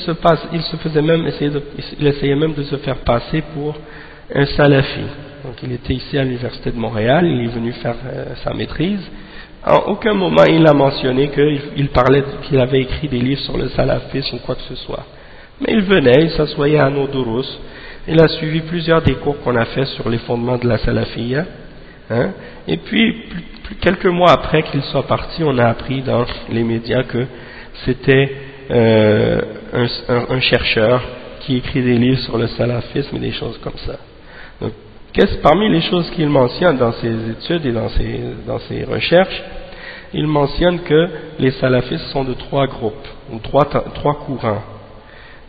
essayait même de se faire passer pour un salafi. Donc il était ici à l'université de Montréal, il est venu faire sa maîtrise. En aucun moment il a mentionné qu'il avait écrit des livres sur le salafisme ou quoi que ce soit. Mais il venait, il s'assoyait à nos durus, il a suivi plusieurs des cours qu'on a fait sur les fondements de la salafiyya. Et puis quelques mois après qu'il soit parti, on a appris dans les médias que c'était un chercheur qui écrit des livres sur le salafisme et des choses comme ça. Donc, parmi les choses qu'il mentionne dans ses études et dans ses recherches, il mentionne que les salafistes sont de trois groupes, ou trois courants.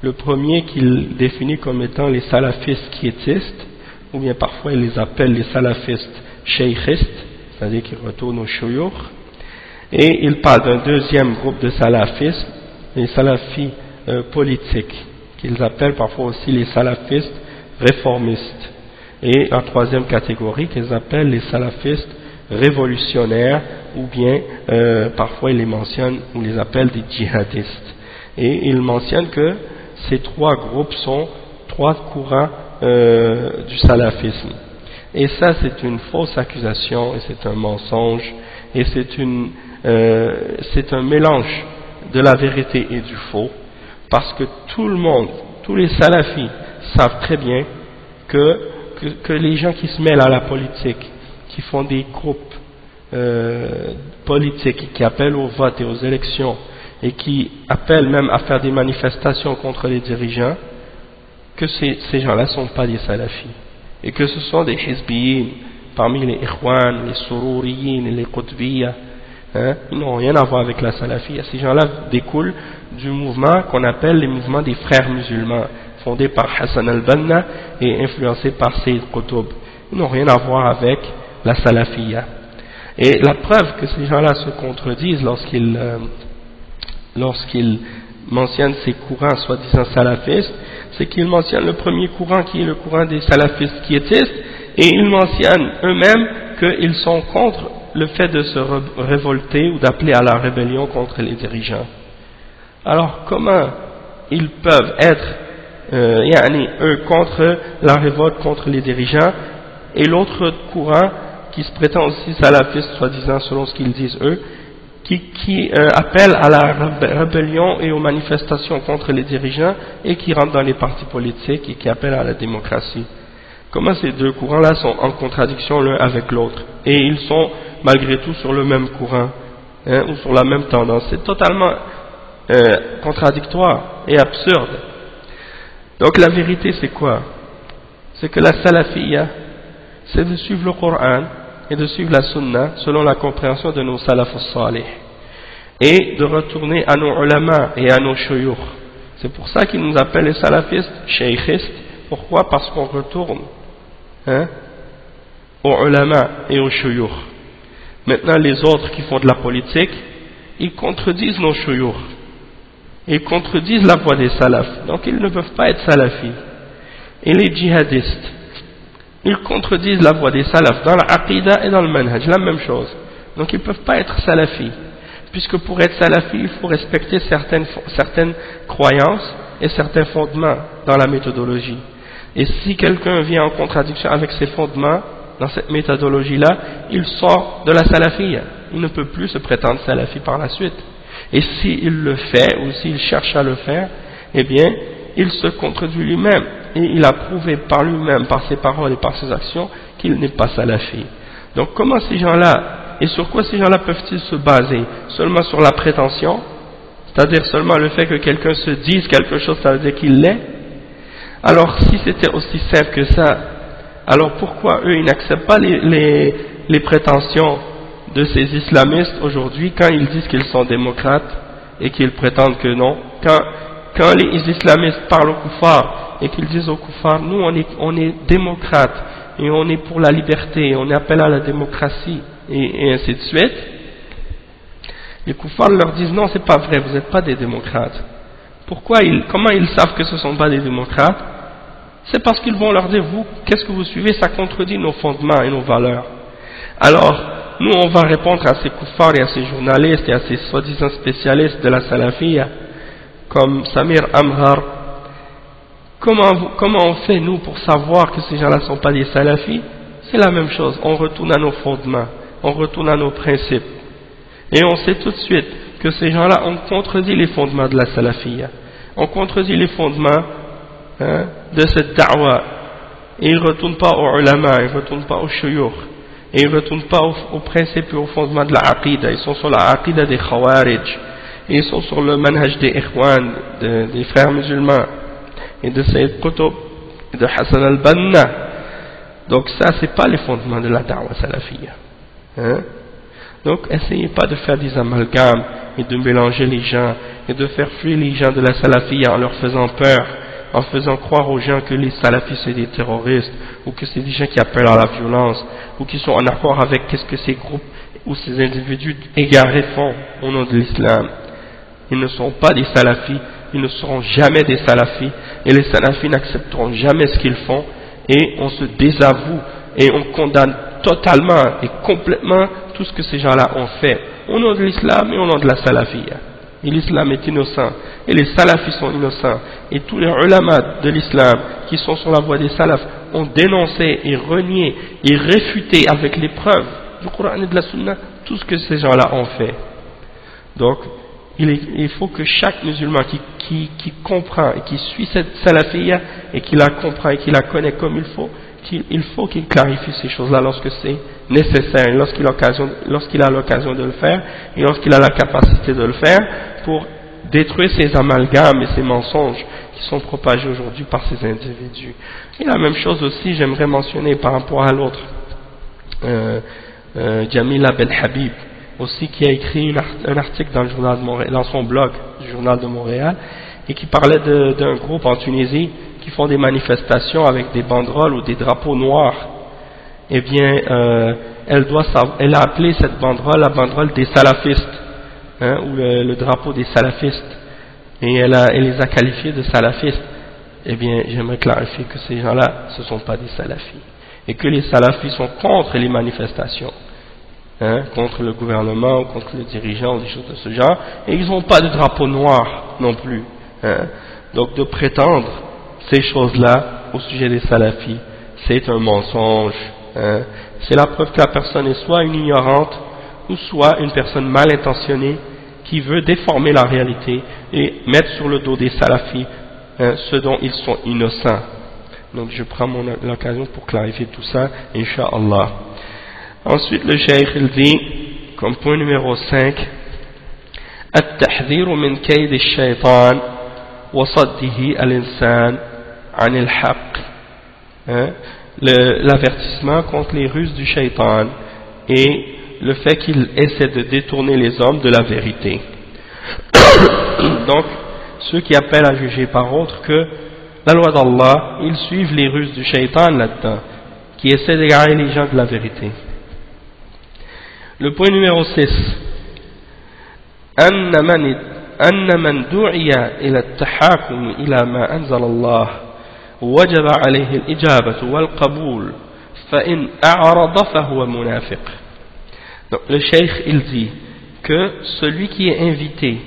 Le premier qu'il définit comme étant les salafistes quiétistes, ou bien parfois il les appelle les salafistes cheikhistes, c'est-à-dire qu'ils retournent au shuyukh. Et il parle d'un deuxième groupe de salafistes, les salafis politiques, qu'ils appellent parfois aussi les salafistes réformistes. Et la troisième catégorie qu'ils appellent les salafistes révolutionnaires, ou bien parfois ils les mentionnent ou les appellent des djihadistes. Et ils mentionnent que ces trois groupes sont trois courants du salafisme. Et ça c'est une fausse accusation et c'est un mensonge et c'est un mélange de la vérité et du faux, parce que tout le monde, tous les salafis savent très bien que les gens qui se mêlent à la politique, qui font des groupes politiques, qui appellent au vote et aux élections, et qui appellent même à faire des manifestations contre les dirigeants, que ces gens-là ne sont pas des salafis. et que ce sont des hizbiyin parmi les ikhwan, les sururiyin et les qutbiyya, hein, ils n'ont rien à voir avec la salafiyya. Ces gens-là découlent du mouvement qu'on appelle les mouvements des frères musulmans, fondé par Hassan al-Banna et influencé par Sayyid Qutb. Ils n'ont rien à voir avec la salafiyya. Et la preuve que ces gens-là se contredisent lorsqu'ils mentionnent ces courants soi-disant salafistes, c'est qu'ils mentionnent le premier courant qui est le courant des salafistes quiétistes, et ils mentionnent eux-mêmes qu'ils sont contre le fait de se révolter ou d'appeler à la rébellion contre les dirigeants. Alors comment ils peuvent être eux contre la révolte contre les dirigeants, et l'autre courant qui se prétend aussi salafiste soi-disant selon ce qu'ils disent eux, qui appelle à la rébellion et aux manifestations contre les dirigeants et qui rentre dans les partis politiques et qui appelle à la démocratie. Comment ces deux courants-là sont en contradiction l'un avec l'autre, et ils sont malgré tout sur le même courant, hein, ou sur la même tendance? C'est totalement contradictoire et absurde. Donc la vérité c'est quoi? C'est que la salafiyya, c'est de suivre le Coran et de suivre la Sunna selon la compréhension de nos salafus salih, et de retourner à nos ulama et à nos shuyukh. C'est pour ça qu'ils nous appellent les salafistes shaykhistes. Pourquoi? Parce qu'on retourne, hein, aux ulama et aux shuyukh. Maintenant les autres qui font de la politique, ils contredisent nos shuyukh, ils contredisent la voie des salafs, donc ils ne peuvent pas être salafis. Et les djihadistes, ils contredisent la voie des salafs dans la aqidah et dans le manhaj, la même chose. Donc ils ne peuvent pas être salafis, puisque pour être salafi, il faut respecter certaines croyances et certains fondements dans la méthodologie. Et si quelqu'un vient en contradiction avec ces fondements, dans cette méthodologie-là, il sort de la salafiyya. Il ne peut plus se prétendre salafi par la suite. Et s'il le fait, ou s'il cherche à le faire, eh bien, il se contredit lui-même. Et il a prouvé par lui-même, par ses paroles et par ses actions, qu'il n'est pas salafi. Donc comment ces gens-là, et sur quoi ces gens-là peuvent-ils se baser? Seulement sur la prétention? C'est-à-dire seulement le fait que quelqu'un se dise quelque chose, ça veut dire qu'il l'est? Alors si c'était aussi simple que ça, alors pourquoi eux ils n'acceptent pas les prétentions de ces islamistes aujourd'hui quand ils disent qu'ils sont démocrates et qu'ils prétendent que non? Quand les islamistes parlent aux koufars et qu'ils disent aux koufars, nous on est démocrates et on est pour la liberté, on appelle à la démocratie et ainsi de suite, les koufars leur disent non, c'est pas vrai, vous n'êtes pas des démocrates. Comment ils savent que ce ne sont pas des démocrates? C'est parce qu'ils vont leur dire, vous, qu'est-ce que vous suivez? Ça contredit nos fondements et nos valeurs. Alors, nous on va répondre à ces koufars et à ces journalistes et à ces soi-disant spécialistes de la salafiyya, comme Samir Amhar. Comment on fait nous pour savoir que ces gens-là ne sont pas des salafis? C'est la même chose, on retourne à nos fondements, on retourne à nos principes. Et on sait tout de suite que ces gens-là ont contredit les fondements de la salafiyya. On contredit les fondements, hein, de cette da'wa. Et ils ne retournent pas aux ulama, ils ne retournent pas aux shuyukh. Et ils ne retournent pas aux principes et aux fondements de la aqidah. Ils sont sur la aqidah des khawarij. Et ils sont sur le manhaj des ikhwan, des frères musulmans. Et de Sayyid Qutb, et de Hassan al-Banna. Donc ça, c'est pas les fondements de la da'wa salafiyya. Hein? Donc essayez pas de faire des amalgames et de mélanger les gens et de faire fuir les gens de la salafiyya en leur faisant peur, en faisant croire aux gens que les salafis c'est des terroristes ou que c'est des gens qui appellent à la violence ou qui sont en accord avec qu'est-ce que ces groupes ou ces individus égarés font au nom de l'islam. Ils ne sont pas des salafis, ils ne seront jamais des salafis et les salafis n'accepteront jamais ce qu'ils font et on se désavoue et on condamne totalement et complètement tout ce que ces gens-là ont fait au nom de l'islam et au nom de la salafiyya. Et l'islam est innocent et les salafis sont innocents et tous les ulama de l'islam qui sont sur la voie des salafs ont dénoncé et renié et réfuté avec les preuves du Coran et de la Sunna tout ce que ces gens-là ont fait. Donc il faut que chaque musulman qui comprend et qui suit cette salafiyya et qui la comprend et qui la connaît comme il faut qu'il clarifie ces choses-là lorsque c'est nécessaire, et lorsqu'il a l'occasion de le faire, et lorsqu'il a la capacité de le faire, pour détruire ces amalgames et ces mensonges qui sont propagés aujourd'hui par ces individus. Et la même chose aussi, j'aimerais mentionner par rapport à l'autre, Jamila Ben Habib, aussi, qui a écrit un article dans le journal de Montréal, dans son blog du journal de Montréal, et qui parlait d'un groupe en Tunisie qui font des manifestations avec des banderoles ou des drapeaux noirs. Eh bien, elle a appelé cette banderole la banderole des salafistes, hein, ou le drapeau des salafistes, et elle les a qualifiés de salafistes. Eh bien, j'aimerais clarifier que ces gens-là, ce ne sont pas des salafis, et que les salafis sont contre les manifestations, hein, contre le gouvernement ou contre les dirigeants, des choses de ce genre, et ils n'ont pas de drapeau noir non plus. Hein. Donc de prétendre ces choses-là au sujet des salafis, c'est un mensonge. Hein. C'est la preuve que la personne est soit une ignorante ou soit une personne mal intentionnée qui veut déformer la réalité et mettre sur le dos des salafis ce dont ils sont innocents. Donc je prends l'occasion pour clarifier tout ça, Inch'Allah. Ensuite le cheikh il dit, comme point numéro 5, التحذير من كيد الشيطان وصده الإنسان عن الحق. L'avertissement contre les ruses du shaitan et le fait qu'il essaie de détourner les hommes de la vérité. Donc, ceux qui appellent à juger par autre que la loi d'Allah, ils suivent les ruses du shaitan là-dedans, qui essaient d'égarer les gens de la vérité. Le point numéro 6. أن من دعي إلى التحاكم إلى ما أنزل الله وجب عليه الإجابة والقبول فإن أعرض فهو منافق. Donc le cheikh il dit que celui qui est invité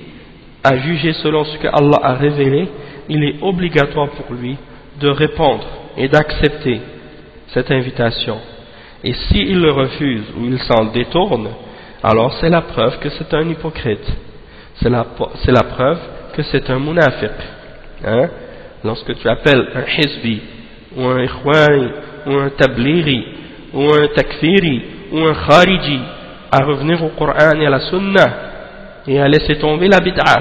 à juger selon ce que Allah a révélé, il est obligatoire pour lui de répondre et d'accepter cette invitation. Et s'il le refuse ou il s'en détourne, alors c'est la preuve que c'est un hypocrite. C'est la preuve que c'est un munafiq. Hein? Lorsque tu appelles un hizbi, ou un ikhwani, ou un tabliri, ou un takfiri, ou un khariji, à revenir au Coran et à la Sunna, et à laisser tomber la bid'a,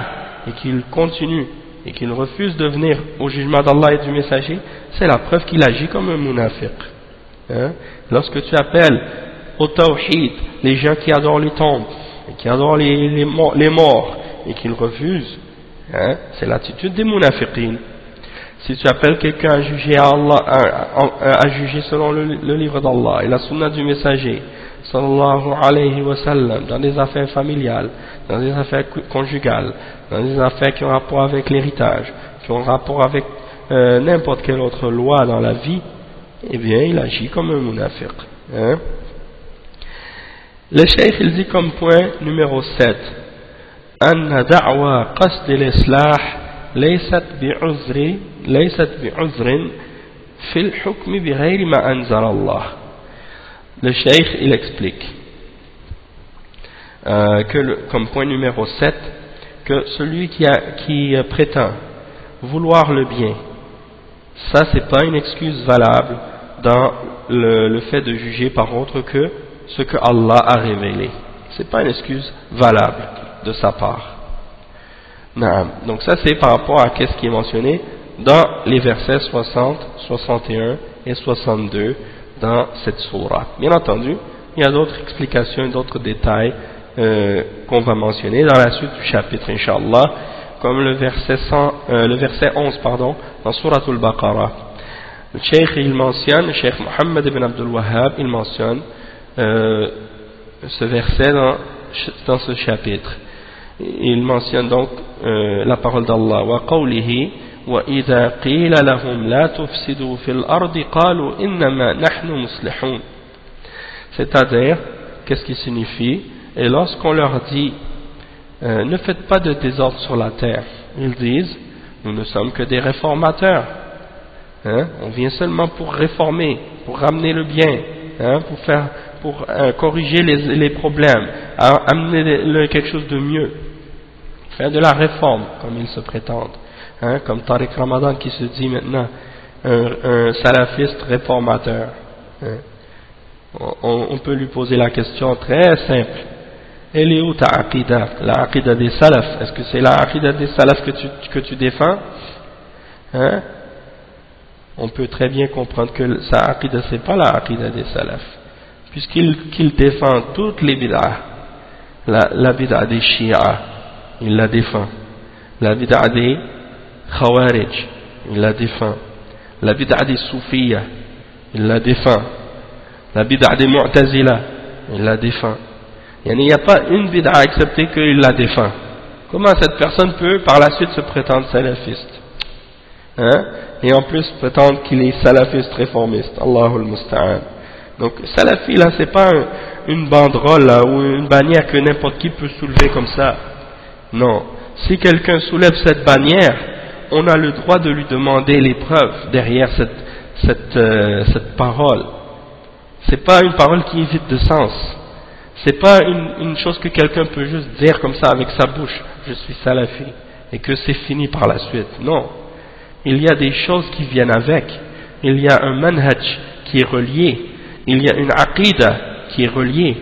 et qu'il continue, et qu'il refuse de venir au jugement d'Allah et du messager, c'est la preuve qu'il agit comme un munafiq. Hein? Lorsque tu appelles au tawhid, les gens qui adorent les tombes, et qui adorent les morts, et qu'ils refusent, hein, c'est l'attitude des munafiqin. Si tu appelles quelqu'un à juger à juger selon le livre d'Allah et la sunna du messager, sallallahu alayhi wa sallam, dans des affaires familiales, dans des affaires conjugales, dans des affaires qui ont rapport avec l'héritage, qui ont rapport avec n'importe quelle autre loi dans la vie, eh bien, il agit comme un munafiq. Hein. Le cheikh il dit comme point numéro 7, أن دعوى قصد الإصلاح ليست بعذر في الحكم بغير ما أنزل الله. Le cheikh il explique comme point numéro 7 que celui qui prétend vouloir le bien, ça c'est pas une excuse valable dans le fait de juger par autre que ce que Allah a révélé. C'est pas une excuse valable de sa part. Donc ça c'est par rapport à ce qui est mentionné dans les versets 60, 61 et 62 dans cette sourate. Bien entendu, il y a d'autres explications et d'autres détails qu'on va mentionner dans la suite du chapitre, Inch'Allah, comme le verset 11, dans Sourate al-Baqarah. Le cheikh il mentionne, le cheikh Mohammed ibn Abdul Wahhab, il mentionne ce verset dans ce chapitre. Il mentionne donc la parole d'Allah, wa qawlihi wa idha qila lahum la tufsidu fil ardi qalu innama nahnu muslihun. C'est-à-dire, qu'est-ce qui signifie? Et lorsqu'on leur dit ne faites pas de désordre sur la terre, ils disent nous ne sommes que des réformateurs, hein? On vient seulement pour réformer, pour ramener le bien, hein? pour corriger les problèmes, amener quelque chose de mieux, faire de la réforme comme ils se prétendent, hein? Comme Tariq Ramadan qui se dit maintenant un salafiste réformateur, hein? On peut lui poser la question très simple, Elle est où ta aqida? La aqida des salaf. Est-ce que c'est la aqida des salaf que tu défends? Hein? On peut très bien comprendre que sa aqida c'est pas la aqida des salaf, puisqu'il défend toutes les bid'ah. La bid'a des Shia, il la défend. La bid'a des Khawarij, il la défend. La bid'a des Soufiyya, il la défend. La bid'a des Mu'tazila, il la défend. Il n'y a pas une bid'a acceptée qu'il la défend. Comment cette personne peut par la suite se prétendre salafiste? Hein? Et en plus prétendre qu'il est salafiste réformiste. Allahul Musta'an. Donc salafi là, c'est pas une banderole là, ou une bannière que n'importe qui peut soulever comme ça. Non. Si quelqu'un soulève cette bannière, on a le droit de lui demander les preuves derrière cette parole. C'est pas une parole qui est vide de sens. C'est pas une chose que quelqu'un peut juste dire comme ça avec sa bouche, je suis salafi, et que c'est fini par la suite. Non. Il y a des choses qui viennent avec. Il y a un manhaj qui est relié. Il y a une aqida qui est reliée.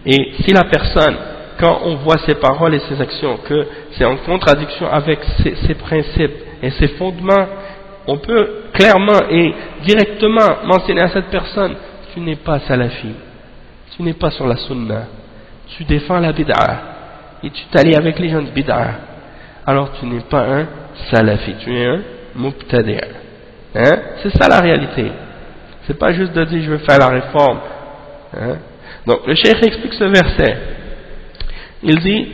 Et si la personne, quand on voit ses paroles et ses actions, que c'est en contradiction avec ses principes et ses fondements, on peut clairement et directement mentionner à cette personne, tu n'es pas salafi, tu n'es pas sur la sunna, tu défends la bid'a, et tu t'allies avec les gens de bid'a, alors tu n'es pas un salafi, tu es un mubtadi'. Hein? C'est ça la réalité. C'est pas juste de dire je veux faire la réforme. Hein? Donc le cheikh explique ce verset. Il dit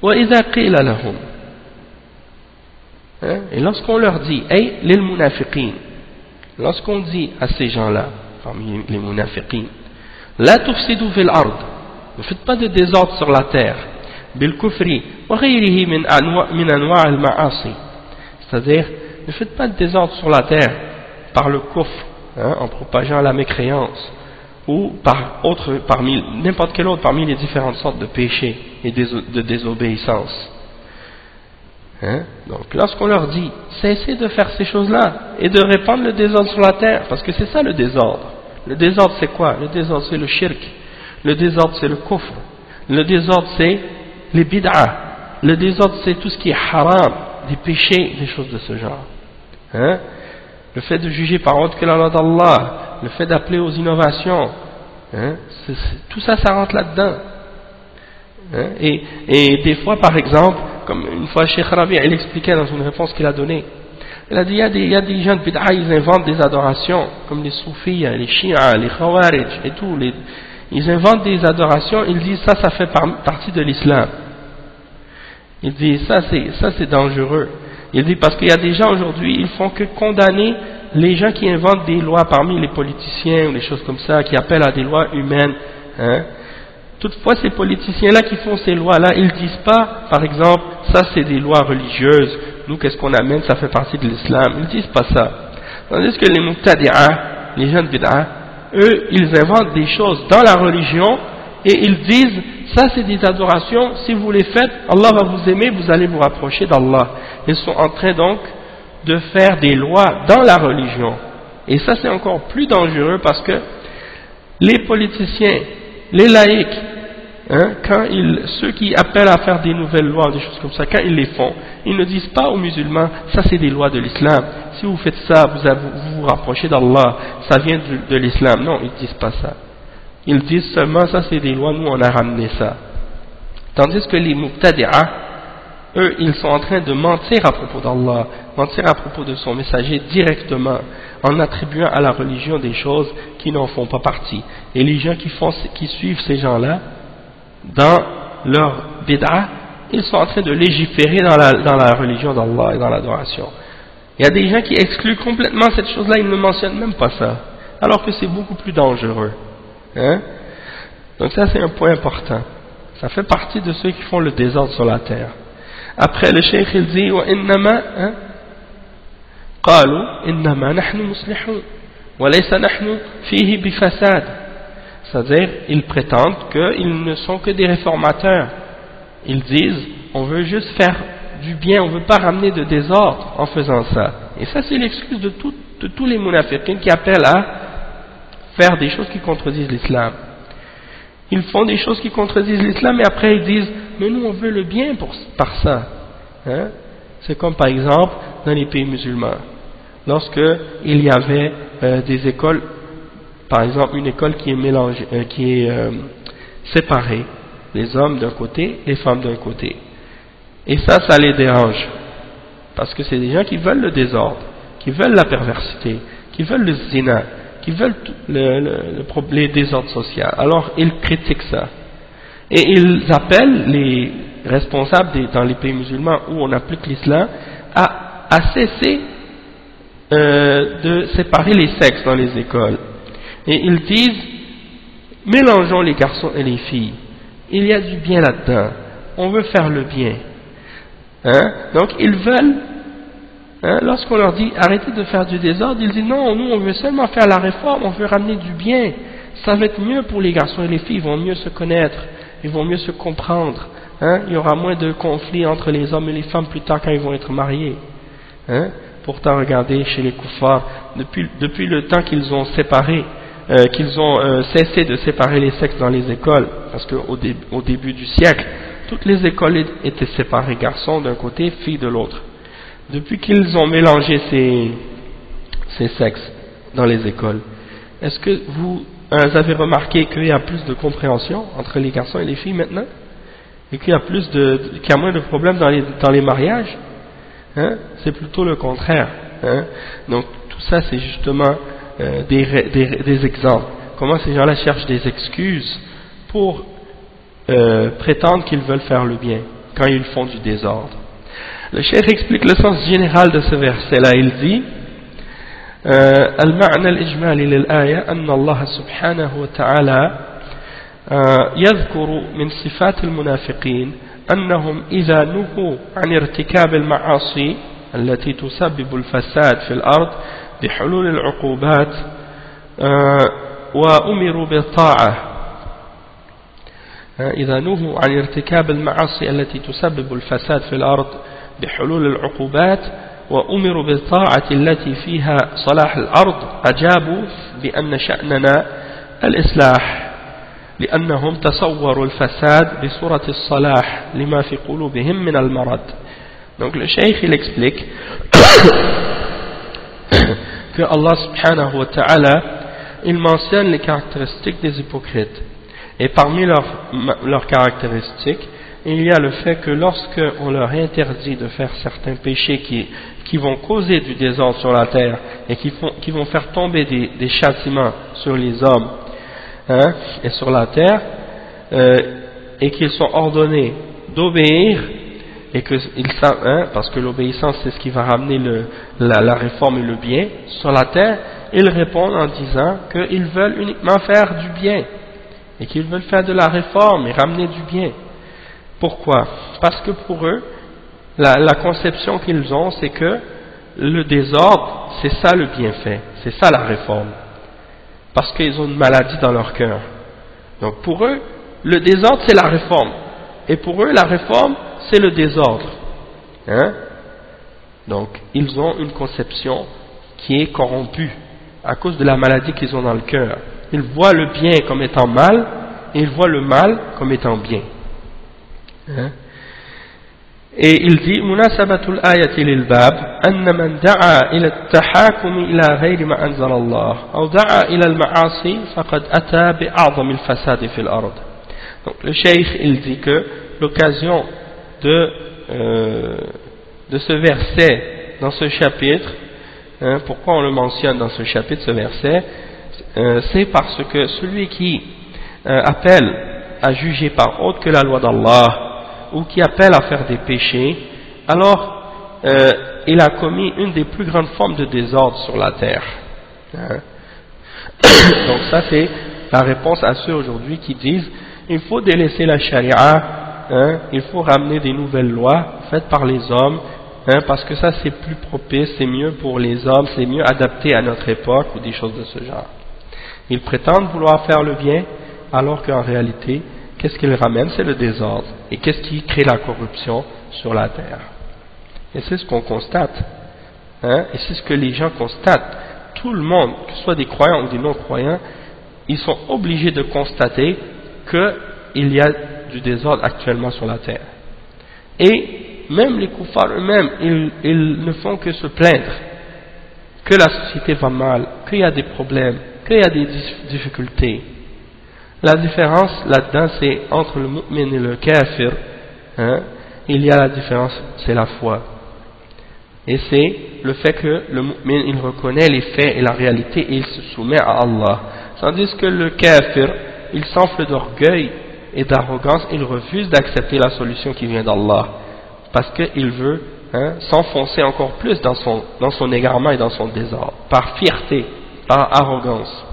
وَإِذَا قِيلَ لَهُمْ, et lorsqu'on leur dit أي للمنافقين, lorsqu'on dit à ces gens-là parmi les munafiqin, لا تفسدوا في الأرض, ne faites pas de désordre sur la terre, بالكفر وغيره من أنواع المعاصي, c'est-à-dire ne faites pas de désordre sur la terre par le kufr, en propageant la mécréance, ou parmi n'importe quel autre parmi les différentes sortes de péchés et de désobéissance. Donc lorsqu'on leur dit cessez de faire ces choses-là et de répandre le désordre sur la terre, parce que c'est ça le désordre. Le désordre c'est quoi? Le désordre c'est le shirk, le désordre c'est le kufr, le désordre c'est les bid'ah, le désordre c'est tout ce qui est haram, des péchés, des choses de ce genre. Le fait de juger par autre que la loi d'Allah, le fait d'appeler aux innovations, tout ça, ça rentre là-dedans. Et des fois, par exemple, comme une fois Cheikh Rabi, il expliquait dans une réponse qu'il a donnée, il a dit il y a des gens de bid'a, ils inventent des adorations, comme les soufis, les chiites, les khawarij et tout, ils inventent des adorations, ils disent ça fait partie de l'islam. Ils disent ça c'est dangereux. Il dit parce qu'il y a des gens aujourd'hui, ils font que condamner les gens qui inventent des lois parmi les politiciens ou des choses comme ça, qui appellent à des lois humaines. Toutefois, ces politiciens-là qui font ces lois-là, ils disent pas, par exemple, ça c'est des lois religieuses, nous qu'est-ce qu'on amène, ça fait partie de l'islam. Ils disent pas ça. Tandis que les mubtadi'a, les gens de bid'a, eux, ils inventent des choses dans la religion et ils disent, ça c'est des adorations, si vous les faites, Allah va vous aimer, vous allez vous rapprocher d'Allah. Ils sont en train donc de faire des lois dans la religion. Et ça c'est encore plus dangereux parce que les politiciens, les laïcs, quand ceux qui appellent à faire des nouvelles lois, des choses comme ça, quand ils les font, ils ne disent pas aux musulmans, ça c'est des lois de l'islam, si vous faites ça, vous vous rapprochez d'Allah, ça vient de l'islam. Non, ils ne disent pas ça. Ils disent seulement, ça c'est des lois, nous on a ramené ça. Tandis que les mubtadi'a, eux, ils sont en train de mentir à propos d'Allah, mentir à propos de son messager directement, en attribuant à la religion des choses qui n'en font pas partie. Et les gens qui suivent ces gens-là, dans leur bid'a, ils sont en train de légiférer dans la religion d'Allah et dans l'adoration. Il y a des gens qui excluent complètement cette chose-là, ils ne mentionnent même pas ça, alors que c'est beaucoup plus dangereux. Donc ça c'est un point important. Ça fait partie de ceux qui font le désordre sur la terre. Après le cheikh il dit وإنما قالوا إنما نحن مصلحون وليس نحن فيه بفساد, c'est-à-dire ils prétendent qu'ils ne sont que des réformateurs. Ils disent on veut juste faire du bien, on ne veut pas ramener de désordre en faisant ça. Et ça c'est l'excuse de tous les munafiqins qui appellent à faire des choses qui contredisent l'islam. Ils font des choses qui contredisent l'islam et après ils disent mais nous on veut le bien par ça. Hein? C'est comme par exemple dans les pays musulmans. Lorsque il y avait des écoles, par exemple une école qui est mélangée, séparée, les hommes d'un côté, les femmes d'un côté. Et ça les dérange. Parce que c'est des gens qui veulent le désordre, qui veulent la perversité, qui veulent le zina, qui veulent les désordres sociaux. Alors ils critiquent ça. Et ils appellent les responsables dans les pays musulmans où on applique l'islam à cesser de séparer les sexes dans les écoles. Et ils disent, mélangeons les garçons et les filles. Il y a du bien là-dedans. On veut faire le bien. Hein? Donc ils veulent, lorsqu'on leur dit arrêtez de faire du désordre, ils disent non, nous on veut seulement faire la réforme, on veut ramener du bien. Ça va être mieux pour les garçons et les filles, ils vont mieux se connaître, ils vont mieux se comprendre. Hein? Il y aura moins de conflits entre les hommes et les femmes plus tard quand ils vont être mariés. Hein? Pourtant, regardez chez les koufars, depuis le temps qu'ils ont séparé, qu'ils ont cessé de séparer les sexes dans les écoles, parce qu'au début du siècle, toutes les écoles étaient séparées, garçons d'un côté, filles de l'autre. Depuis qu'ils ont mélangé ces sexes dans les écoles, est-ce que vous avez remarqué qu'il y a plus de compréhension entre les garçons et les filles maintenant? Et qu'il y a moins de problèmes dans les mariages? Hein? C'est plutôt le contraire. Hein? Donc tout ça c'est justement des exemples. Comment ces gens-là cherchent des excuses pour prétendre qu'ils veulent faire le bien quand ils font du désordre. Le cheikh explique le sens général de ce verset-là. Il dit المعنى الإجمالي للآية أن الله سبحانه وتعالى يذكر من صفات المنافقين أنهم إذا نهوا عن ارتكاب المعاصي التي تسبب الفساد في الأرض بحلول العقوبات وأمروا بالطاعة إذا نهوا عن ارتكاب المعاصي التي تسبب الفساد في الأرض بحلول العقوبات وأمروا بالطاعة التي فيها صلاح الأرض أجابوا بأن شأننا الإصلاح لأنهم تصوروا الفساد بصورة الصلاح لما في قلوبهم من المرض. Donc le cheikh il explique que Allah subhanahu wa ta'ala il mentionne les caractéristiques des hypocrites et parmi leurs caractéristiques il y a le fait que lorsque on leur interdit de faire certains péchés qui vont causer du désordre sur la terre et qui vont faire tomber des châtiments sur les hommes et sur la terre et qu'ils sont ordonnés d'obéir et que ils savent, parce que l'obéissance c'est ce qui va ramener la réforme et le bien sur la terre, ils répondent en disant qu'ils veulent uniquement faire du bien et qu'ils veulent faire de la réforme et ramener du bien. Pourquoi? Parce que pour eux la conception qu'ils ont c'est que le désordre c'est ça le bienfait, c'est ça la réforme, parce qu'ils ont une maladie dans leur cœur. Donc pour eux le désordre c'est la réforme et pour eux la réforme c'est le désordre. Donc ils ont une conception qui est corrompue à cause de la maladie qu'ils ont dans le cœur. Ils voient le bien comme étant mal et ils voient le mal comme étant bien. Et il dit munasabatul ayati lil bab anna man da'a ila at-tahakum ila ghayri ma anzala Allah aw da'a ila al-ma'asi faqad ata bi a'zam al-fasad fi al-ard. Donc le cheikh il dit que l'occasion de ce verset dans ce chapitre, pourquoi on le mentionne dans ce chapitre, ce verset, c'est parce que celui qui appelle à juger par autre que la loi d'Allah ou qui appelle à faire des péchés, alors il a commis une des plus grandes formes de désordre sur la terre. Donc ça c'est la réponse à ceux aujourd'hui qui disent il faut délaisser la charia, il faut ramener des nouvelles lois faites par les hommes, parce que ça c'est plus propice, c'est mieux pour les hommes, c'est mieux adapté à notre époque ou des choses de ce genre. Ils prétendent vouloir faire le bien alors qu'en réalité qu'est-ce qu'ils ramènent? C'est le désordre. Et qu'est-ce qui crée la corruption sur la terre? Et c'est ce qu'on constate. Et c'est ce que les gens constatent. Tout le monde, que ce soit des croyants ou des non-croyants, ils sont obligés de constater qu'il y a du désordre actuellement sur la terre. Et même les kuffars eux-mêmes, ils ne font que se plaindre que la société va mal, qu'il y a des problèmes, qu'il y a des difficultés. La différence là-dedans, c'est entre le mu'min et le kafir, hein, il y a la différence, c'est la foi. Et c'est le fait que le mu'min, il reconnaît les faits et la réalité et il se soumet à Allah. Tandis que le kafir, il s'enfle d'orgueil et d'arrogance, il refuse d'accepter la solution qui vient d'Allah. Parce qu'il veut s'enfoncer encore plus dans son égarement et dans son désordre, par fierté, par arrogance.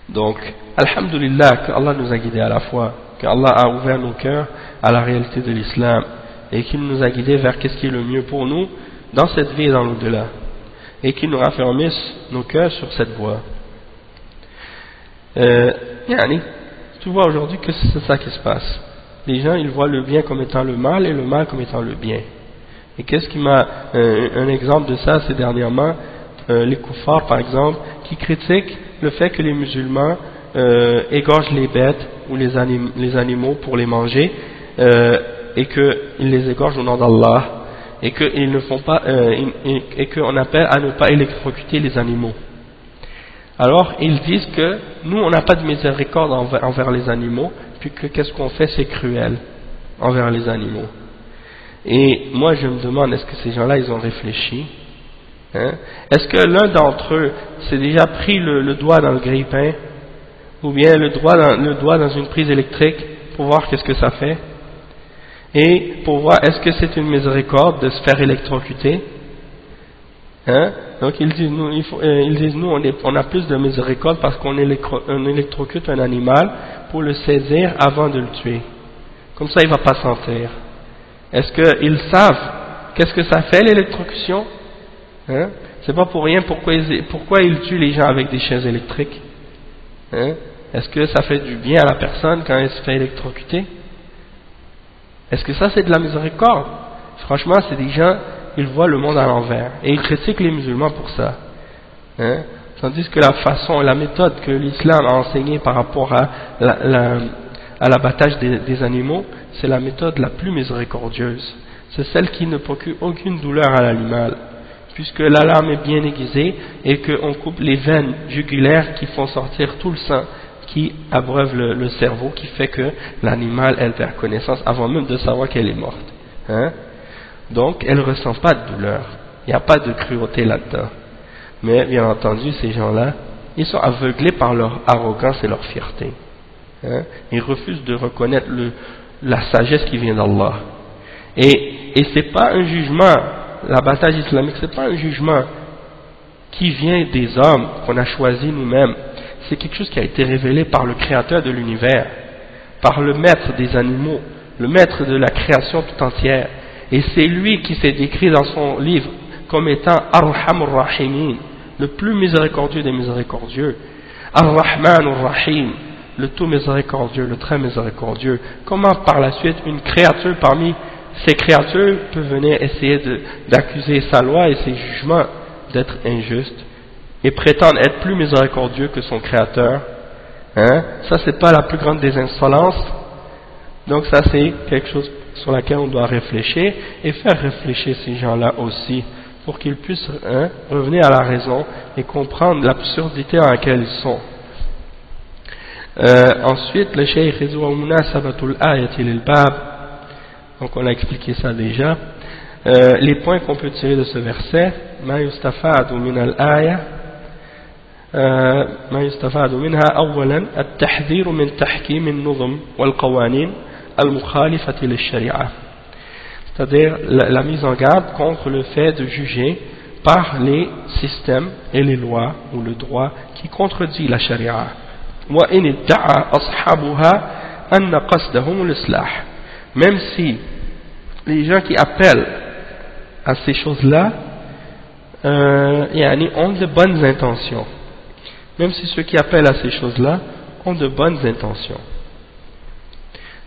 Donc, alhamdulillah, que Allah nous a guidés à la foi, que Allah a ouvert nos cœurs à la réalité de l'islam, et qu'il nous a guidés vers qu'est-ce qui est le mieux pour nous, dans cette vie et dans l'au-delà, et qu'il nous raffermisse nos cœurs sur cette voie. Tu vois aujourd'hui que c'est ça qui se passe. Les gens, ils voient le bien comme étant le mal et le mal comme étant le bien. Et qu'est-ce qui m'a... un exemple de ça, c'est dernièrement les kuffars, par exemple, qui critiquent le fait que les musulmans égorgent les bêtes ou les animaux pour les manger, et qu'ils les égorgent au nom d'Allah, et qu'ils ne font pas... et qu'on appelle à ne pas électrocuter les animaux. Alors, ils disent que nous, on n'a pas de miséricorde envers les animaux, puis que qu'est-ce qu'on fait, c'est cruel envers les animaux. Et moi, je me demande, est-ce que ces gens-là, ils ont réfléchi, hein? Est-ce que l'un d'entre eux s'est déjà pris le doigt dans le grille-pain, ou bien le doigt dans une prise électrique, pour voir qu'est-ce que ça fait, et pour voir, est-ce que c'est une miséricorde de se faire électrocuter, hein? Donc ils disent nous on a plus de miséricorde parce qu'on électrocute un animal pour le saisir avant de le tuer. Comme ça il ne va pas sentir. Est-ce qu'ils savent qu'est-ce que ça fait l'électrocution, hein? C'est pas pour rien pourquoi ils tuent les gens avec des chaises électriques, hein? Est-ce que ça fait du bien à la personne quand elle se fait électrocuter? Est-ce que ça c'est de la miséricorde? Franchement, c'est des gens, ils voient le monde à l'envers et ils critiquent les musulmans pour ça, hein? Tandis que la façon, la méthode que l'islam a enseignée par rapport à l'abattage des animaux, c'est la méthode la plus miséricordieuse. C'est celle qui ne procure aucune douleur à l'animal, puisque la lame est bien aiguisée et qu'on coupe les veines jugulaires qui font sortir tout le sang qui abreuve le cerveau, qui fait que l'animal elle perd connaissance avant même de savoir qu'elle est morte, hein? Donc elle ne ressent pas de douleur, il n'y a pas de cruauté là-dedans. Mais bien entendu, ces gens-là, ils sont aveuglés par leur arrogance et leur fierté, hein? Ils refusent de reconnaître la sagesse qui vient d'Allah. Et c'est pas un jugement, l'abattage islamique, c'est pas un jugement qui vient des hommes qu'on a choisi nous-mêmes. C'est quelque chose qui a été révélé par le créateur de l'univers, par le maître des animaux, le maître de la création tout entière. Et c'est lui qui s'est décrit dans son livre comme étant Ar-Rahman Ar-Rahimin, le plus miséricordieux des miséricordieux, Ar-Rahman Ar-Rahim, le tout miséricordieux, le très miséricordieux. Comment par la suite une créature parmi ces créatures peut venir essayer d'accuser sa loi et ses jugements d'être injustes et prétendre être plus miséricordieux que son créateur, hein? Ça c'est pas la plus grande des insolences. Donc ça c'est quelque chose sur laquelle on doit réfléchir et faire réfléchir ces gens-là aussi pour qu'ils puissent revenir à la raison et comprendre l'absurdité dans laquelle ils sont. Ensuite le cheikh yadhwa munasabatul ayati lil bab, donc on a expliqué ça déjà. Les points qu'on peut tirer de ce verset, ma yustafadu min al-aya ما يستفاد منها أولا التحذير من تحكيم النظم والقوانين المخالفة للشريعة, c'est-à-dire la mise en garde contre le fait de juger par les systèmes et les lois ou le droit qui contredit la sharia. وإن ادعى أصحابها أن قصدهم الإصلاح, même si les gens qui appellent à ces choses-là ont de bonnes intentions, même si ceux qui appellent à ces choses-là ont de bonnes intentions,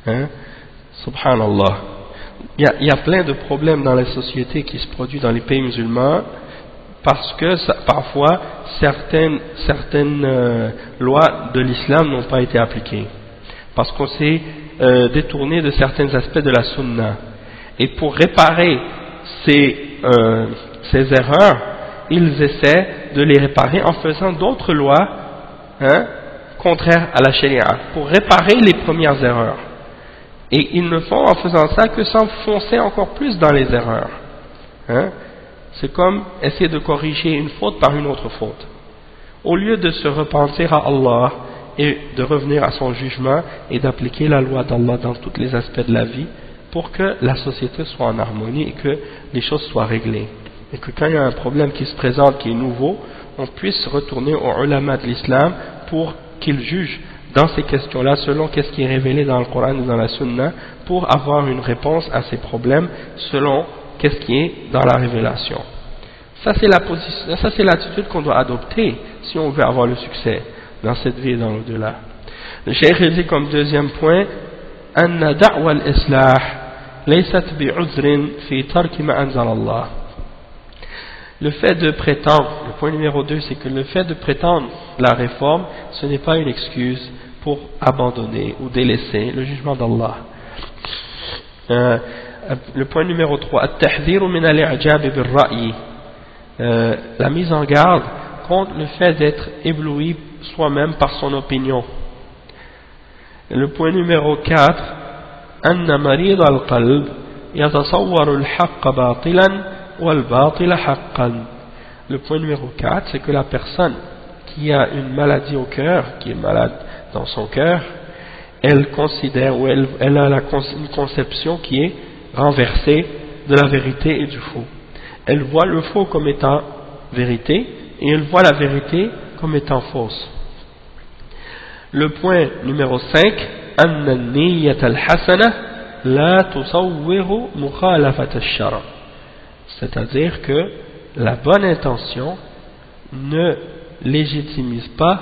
hein? Subhanallah. Il y a plein de problèmes dans la société qui se produisent dans les pays musulmans parce que parfois certaines lois de l'islam n'ont pas été appliquées. parce qu'on s'est détourné de certains aspects de la sunna. Et pour réparer ces erreurs, ils essaient de les réparer en faisant d'autres lois contraires à la sharia, pour réparer les premières erreurs. Et ils ne font en faisant ça que s'enfoncer encore plus dans les erreurs. C'est comme essayer de corriger une faute par une autre faute. Au lieu de se repentir à Allah et de revenir à son jugement et d'appliquer la loi d'Allah dans tous les aspects de la vie pour que la société soit en harmonie et que les choses soient réglées. Et que quand il y a un problème qui se présente, qui est nouveau, on puisse retourner aux ulama de l'islam pour qu'ils jugent dans ces questions-là selon qu'est-ce qui est révélé dans le Coran et dans la Sunna pour avoir une réponse à ces problèmes selon qu'est-ce qui est dans la révélation. Ça c'est l'attitude qu'on doit adopter si on veut avoir le succès dans cette vie et dans l'au-delà. Le cheikh dit comme deuxième point أن دعوى الإصلاح ليست بعذر في ترك ما أنزل الله. Le fait de prétendre, le point numéro 2, c'est que le fait de prétendre la réforme, ce n'est pas une excuse pour abandonner ou délaisser le jugement d'Allah. Le point numéro 3, التحذير من الإعجاب بالرأي, la mise en garde contre le fait d'être ébloui soi-même par son opinion. Le point numéro 4, أن مريض القلب يتصور الحق باطلا والباطل حقا. Le point numéro 4, c'est que la personne qui a une maladie au cœur, qui est malade dans son cœur, elle considère ou elle a une conception qui est renversée de la vérité et du faux. Elle voit le faux comme étant vérité et elle voit la vérité comme étant fausse. Le point numéro 5, أن النية الحسنة لا تصور مخالفة الشرع. C'est-à-dire que la bonne intention ne légitimise pas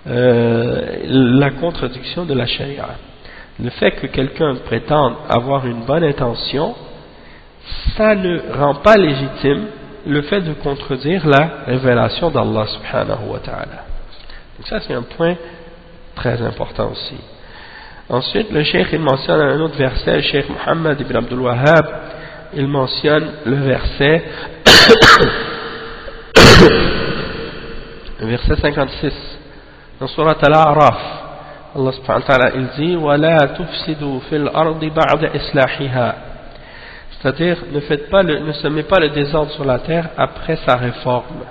la contradiction de la charia. Le fait que quelqu'un prétende avoir une bonne intention, ça ne rend pas légitime le fait de contredire la révélation d'Allah subhanahu wa ta'ala. Donc ça c'est un point très important aussi. Ensuite le cheikh il mentionne un autre verset, le cheikh Muhammad ibn Abdul Wahhab, il mentionne le verset le verset 56 dans Surat Al-A'raf. Allah subhanahu wa ta'ala il dit وَلَا تُفْسِدُوا فِي الْأَرْضِ بَعْدَ إِصْلَاحِهَا, c'est-à-dire ne semez pas le désordre sur la terre après sa réforme.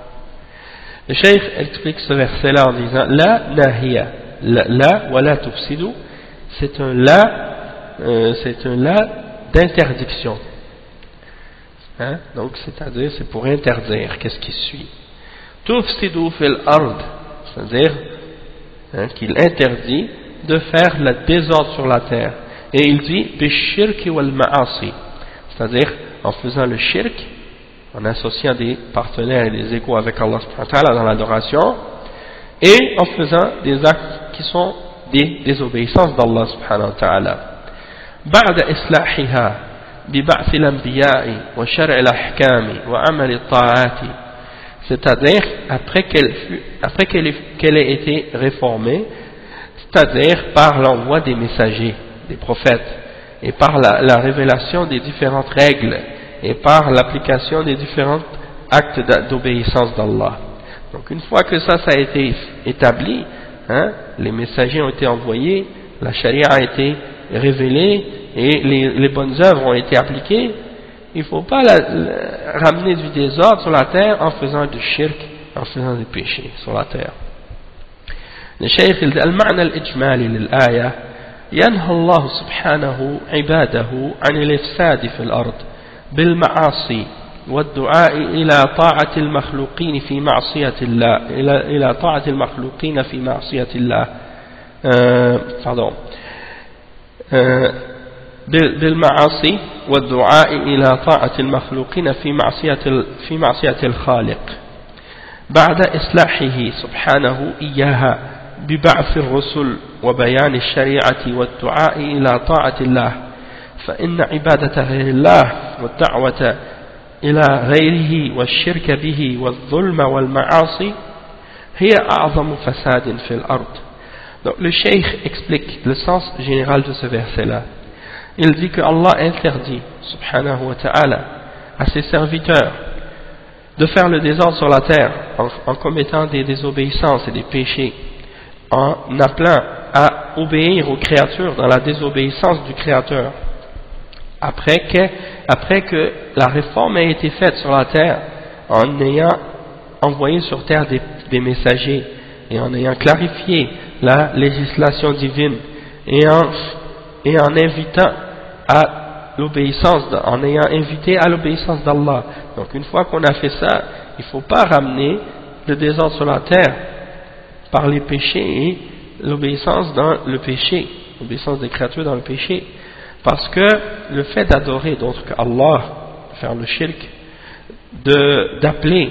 Le cheikh explique ce verset là en disant la nahiya, la وَلَا تُفْسِدُوا, c'est un la d'interdiction. Donc c'est-à-dire c'est pour interdire qu'est-ce qui suit. Tufsidu fil ard, c'est-à-dire qu'il interdit de faire le désordre sur la terre. Et il dit bishirki wal ma'asi, c'est-à-dire en faisant le shirk, en associant des partenaires et des égaux avec Allah subhanahu wa ta'ala dans l'adoration, et en faisant des actes qui sont des désobéissances d'Allah subhanahu wa ta'ala. Ba'da islahiha ببعث الأنبياء وشرع الأحكام وعمل الطاعات, c'est-à-dire après qu'elle ait été réformée, c'est-à-dire par l'envoi des messagers, des prophètes, et par la révélation des différentes règles et par l'application des différents actes d'obéissance d'Allah. Donc une fois que ça a été établi, les messagers ont été envoyés, la charia a été révélée et les bonnes œuvres ont été appliquées, il ne faut pas ramener du désordre sur la terre en faisant du shirk, en faisant des péchés sur la terre. Le cheikh il dit المعنى الإجمالي للآية ينهى الله سبحانه عباده عن الإفساد في الأرض بالمعاصي والدعاء إلى طاعة المخلوقين في معصية الله إلى طاعة المخلوقين في معصية الله بالمعاصي والدعاء إلى طاعة المخلوقين في معصية الخالق بعد إصلاحه سبحانه إياها ببعث الرسل وبيان الشريعة والدعاء إلى طاعة الله, فإن عبادة غير الله والدعوة إلى غيره والشرك به والظلم والمعاصي هي أعظم فساد في الأرض, Donc le cheikh explique le sens général de ce verset-là. Il dit que Allah interdit, subhanahu wa ta'ala, à ses serviteurs de faire le désordre sur la terre en commettant des désobéissances et des péchés, en appelant à obéir aux créatures dans la désobéissance du Créateur. Après que la réforme a été faite sur la terre, en ayant envoyé sur terre des messagers et en ayant clarifié la législation divine et en invitant à l'obéissance, en ayant invité à l'obéissance d'Allah. Donc une fois qu'on a fait ça, il ne faut pas ramener le désordre sur la terre par les péchés et l'obéissance dans le péché, l'obéissance des créatures dans le péché. Parce que le fait d'adorer d'autres qu'Allah, faire le shirk, d'appeler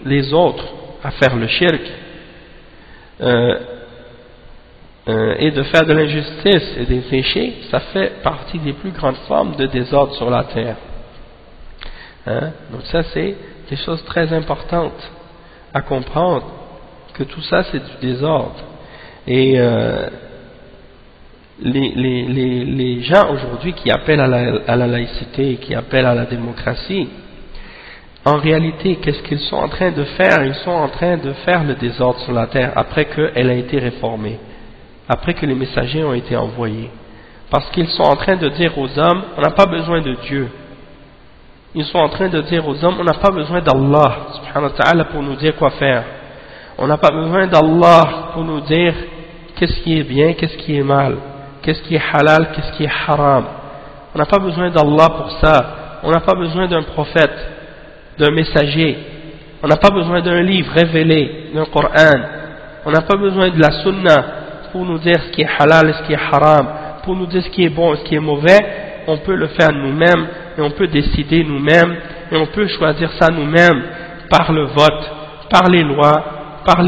les autres à faire le shirk, et de faire de l'injustice et des péchés, ça fait partie des plus grandes formes de désordre sur la terre. Donc ça c'est des choses très importantes à comprendre, que tout ça c'est du désordre. Et les gens aujourd'hui qui appellent à la laïcité, qui appellent à la démocratie, en réalité, qu'est-ce qu'ils sont en train de faire? Ils sont en train de faire le désordre sur la terre après qu'elle a été réformée, après que les messagers ont été envoyés. Parce qu'ils sont en train de dire aux hommes, on n'a pas besoin de Dieu. Ils sont en train de dire aux hommes, on n'a pas besoin d'Allah, subhanahu wa ta'ala, pour nous dire quoi faire. On n'a pas besoin d'Allah pour nous dire qu'est-ce qui est bien, qu'est-ce qui est mal, qu'est-ce qui est halal, qu'est-ce qui est haram. On n'a pas besoin d'Allah pour ça. On n'a pas besoin d'un prophète, d'un messager. On n'a pas besoin d'un livre révélé, d'un Coran. On n'a pas besoin de la sunna pour nous dire ce qui est halal et ce qui est haram, pour nous dire ce qui est bon et ce qui est mauvais. On peut le faire nous-mêmes et on peut décider nous-mêmes et on peut choisir ça nous-mêmes par le vote, par les lois, par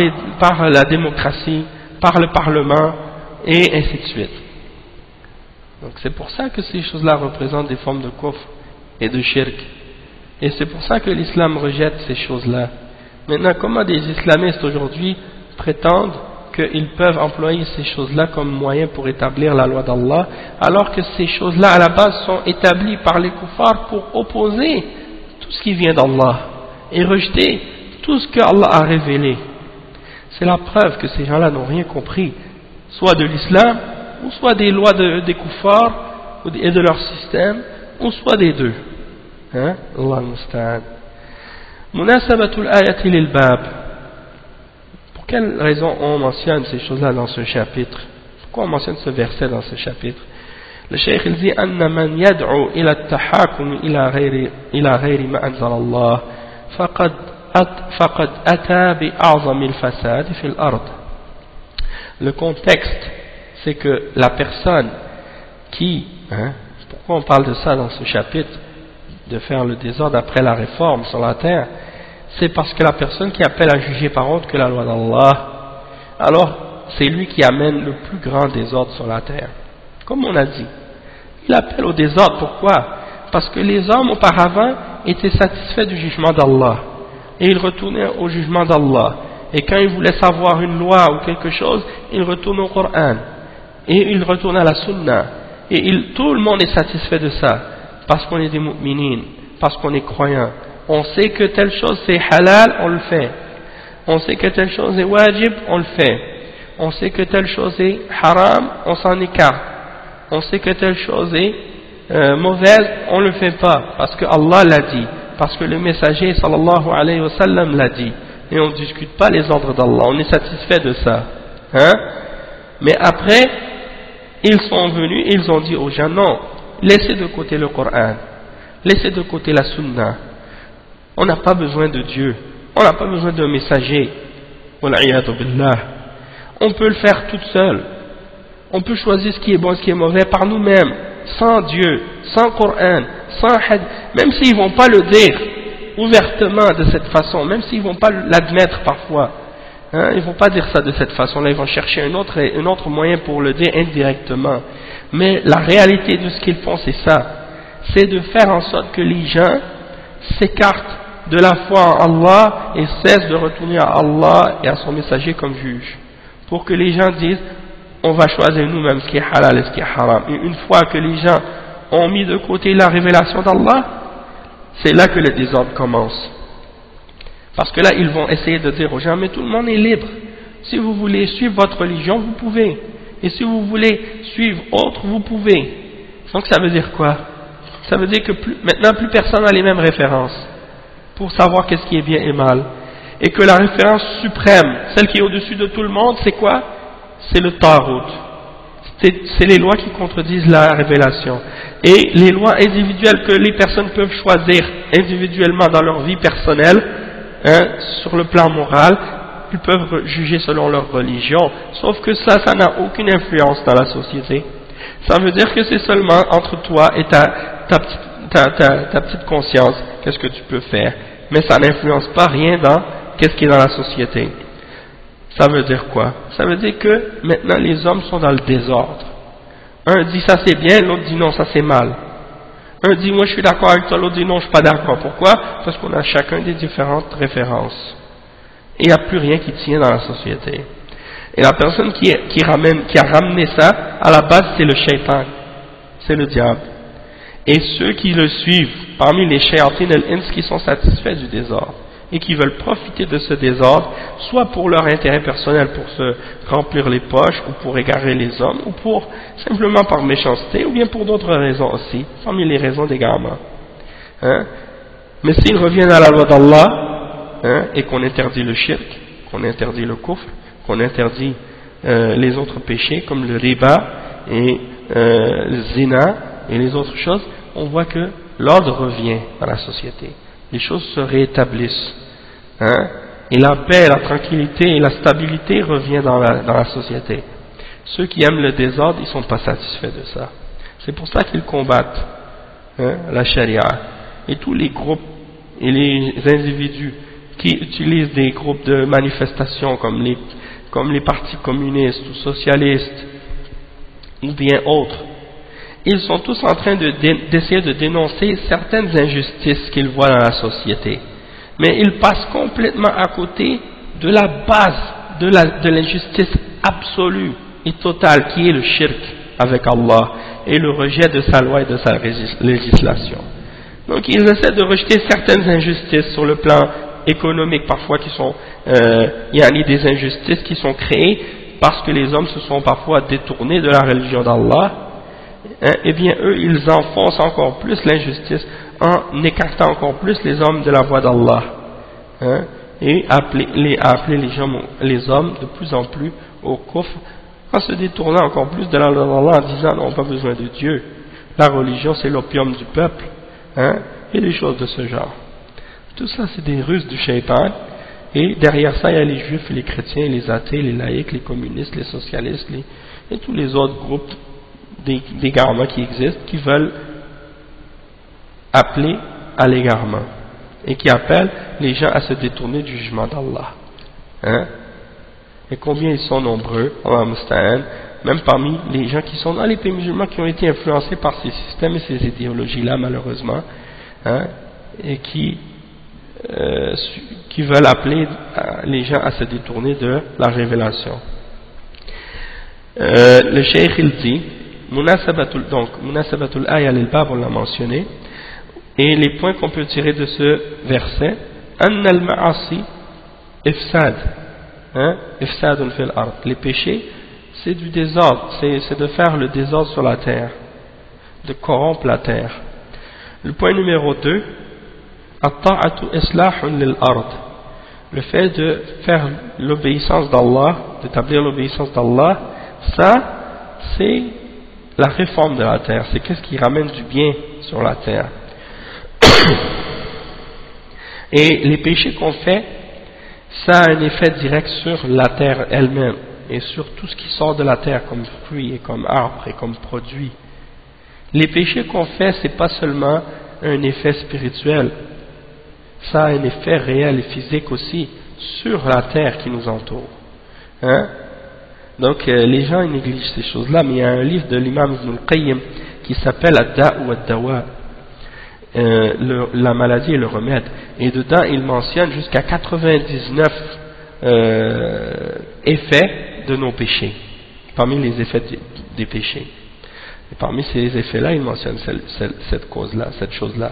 la démocratie, par le Parlement et ainsi de suite. Donc c'est pour ça que ces choses-là représentent des formes de kufr et de shirk. Et c'est pour ça que l'islam rejette ces choses-là. Maintenant, comment des islamistes aujourd'hui prétendent qu'ils peuvent employer ces choses-là comme moyen pour établir la loi d'Allah, alors que ces choses-là à la base sont établies par les kuffars pour opposer tout ce qui vient d'Allah et rejeter tout ce que Allah a révélé. C'est la preuve que ces gens-là n'ont rien compris, soit de l'islam, ou soit des lois des kuffars et de leur système, ou soit des deux. Allah al-Musta'an. Munasabatul ayati lil bab. Pour quelle raison on mentionne ces choses-là dans ce chapitre? Pourquoi on mentionne ce verset dans ce chapitre? Le cheikh il dit anna man yad'u ila at-tahakum ila ghayri ma anzala Allah faqad ata bi a'zam al-fasad fi al-ard. Le contexte, c'est que la personne qui, pourquoi on parle de ça dans ce chapitre, de faire le désordre après la réforme sur la terre, c'est parce que la personne qui appelle à juger par autre que la loi d'Allah, alors c'est lui qui amène le plus grand désordre sur la terre. Comme on a dit, il appelle au désordre, pourquoi? Parce que les hommes auparavant étaient satisfaits du jugement d'Allah et ils retournaient au jugement d'Allah, et quand ils voulaient savoir une loi ou quelque chose, ils retournent au Coran et ils retournent à la Sunna, et tout le monde est satisfait de ça. Parce qu'on est des mu'minines, parce qu'on est croyants. On sait que telle chose c'est halal, on le fait. On sait que telle chose est wajib, on le fait. On sait que telle chose est haram, on s'en écarte. On sait que telle chose est mauvaise, on ne le fait pas. Parce que Allah l'a dit. Parce que le messager sallallahu alayhi wa sallam l'a dit. Et on ne discute pas les ordres d'Allah. On est satisfait de ça. Mais après, ils sont venus et ils ont dit aux gens, non, laissez de côté le Coran, laissez de côté la Sunna. On n'a pas besoin de Dieu, on n'a pas besoin d'un messager. On peut le faire toute seule. On peut choisir ce qui est bon et ce qui est mauvais par nous-mêmes, sans Dieu, sans Coran, sans hadith. Même s'ils ne vont pas le dire ouvertement de cette façon, même s'ils ne vont pas l'admettre parfois, ils ne vont pas dire ça de cette façon-là, ils vont chercher un autre moyen pour le dire indirectement. Mais la réalité de ce qu'ils font, c'est ça. C'est de faire en sorte que les gens s'écartent de la foi en Allah et cessent de retourner à Allah et à son messager comme juge. Pour que les gens disent, on va choisir nous-mêmes ce qui est halal et ce qui est haram. Et une fois que les gens ont mis de côté la révélation d'Allah, c'est là que le désordre commence. Parce que là, ils vont essayer de dire aux gens, mais tout le monde est libre. Si vous voulez suivre votre religion, vous pouvez. Et si vous voulez suivre autre, vous pouvez. Donc ça veut dire quoi? Ça veut dire que maintenant, plus personne n'a les mêmes références pour savoir qu'est-ce qui est bien et mal. Et que la référence suprême, celle qui est au-dessus de tout le monde, c'est quoi? C'est le Tarout. C'est les lois qui contredisent la révélation. Et les lois individuelles que les personnes peuvent choisir individuellement dans leur vie personnelle, sur le plan moral, ils peuvent juger selon leur religion. Sauf que ça n'a aucune influence dans la société. Ça veut dire que c'est seulement entre toi et ta petite conscience, qu'est-ce que tu peux faire. Mais ça n'influence pas rien dans qu'est-ce qui est dans la société. Ça veut dire quoi? Ça veut dire que maintenant les hommes sont dans le désordre. Un dit ça c'est bien, l'autre dit non, ça c'est mal. Un dit moi je suis d'accord avec toi, l'autre dit non, je suis pas d'accord. Pourquoi? Parce qu'on a chacun des différentes références. Et il n'y a plus rien qui tient dans la société. Et la personne qui a ramené ça, à la base c'est le shaitan, c'est le diable. Et ceux qui le suivent, parmi les shayatin al-ins qui sont satisfaits du désordre et qui veulent profiter de ce désordre, soit pour leur intérêt personnel, pour se remplir les poches, ou pour égarer les hommes, ou pour simplement par méchanceté, ou bien pour d'autres raisons aussi, parmi les raisons d'égarement. Mais s'ils reviennent à la loi d'Allah, et qu'on interdit le shirk, qu'on interdit le kufr, qu'on interdit les autres péchés comme le riba et le zina et les autres choses, on voit que l'ordre revient dans la société. Les choses se rétablissent. Et la paix, la tranquillité et la stabilité revient dans la société. Ceux qui aiment le désordre, ils ne sont pas satisfaits de ça. C'est pour ça qu'ils combattent la charia. Et tous les groupes et les individus qui utilisent des groupes de manifestation comme les partis communistes ou socialistes ou bien autres, ils sont tous en train d'essayer de dénoncer certaines injustices qu'ils voient dans la société. Mais ils passent complètement à côté de la base de l'injustice absolue et totale qui est le shirk avec Allah et le rejet de sa loi et de sa législation. Donc ils essaient de rejeter certaines injustices sur le plan économique parfois qui sont, il y a des injustices qui sont créées parce que les hommes se sont parfois détournés de la religion d'Allah. Eh bien eux ils enfoncent encore plus l'injustice en écartant encore plus les hommes de la voie d'Allah, et appeler les hommes de plus en plus au kufr, en se détournant encore plus de la loi d'Allah en disant non, pas besoin de Dieu, la religion c'est l'opium du peuple, et des choses de ce genre. Tout ça c'est des ruses du shaitan, et derrière ça il y a les juifs, les chrétiens, les athées, les laïcs, les communistes, les socialistes et tous les autres groupes d'égarement qui existent, qui veulent appeler à l'égarement et qui appellent les gens à se détourner du jugement d'Allah. Et combien ils sont nombreux, Allah musta'an, même parmi les gens qui sont dans les pays musulmans qui ont été influencés par ces systèmes et ces idéologies-là malheureusement, et qui veulent appeler les gens à se détourner de la révélation. Le cheikh il dit Munasabatul Aya lil-Bab, on l'a mentionné, et les points qu'on peut tirer de ce verset, Anna al-Ma'asi ifsad, ifsadun fil ard, les péchés c'est du désordre, c'est de faire le désordre sur la terre, de corrompre la terre. Le point numéro 2, at-ta'atu islahun lil-ard, le fait de faire l'obéissance d'Allah, d'établir l'obéissance d'Allah, ça c'est la réforme de la terre, c'est qu'est-ce qui ramène du bien sur la terre. Et les péchés qu'on fait, ça a un effet direct sur la terre elle-même et sur tout ce qui sort de la terre comme fruits et comme arbres et comme produits. Les péchés qu'on fait, c'est pas seulement un effet spirituel, ça a un effet réel et physique aussi sur la terre qui nous entoure. Donc les gens ils négligent ces choses-là, mais il y a un livre de l'imam Ibn al-Qayyim qui s'appelle Ad-Da'u Ad-Dawa, la maladie et le remède, et dedans il mentionne jusqu'à 99 effets de nos péchés, parmi les effets des péchés. Et parmi ces effets-là, il mentionne cette cause-là, cette chose-là.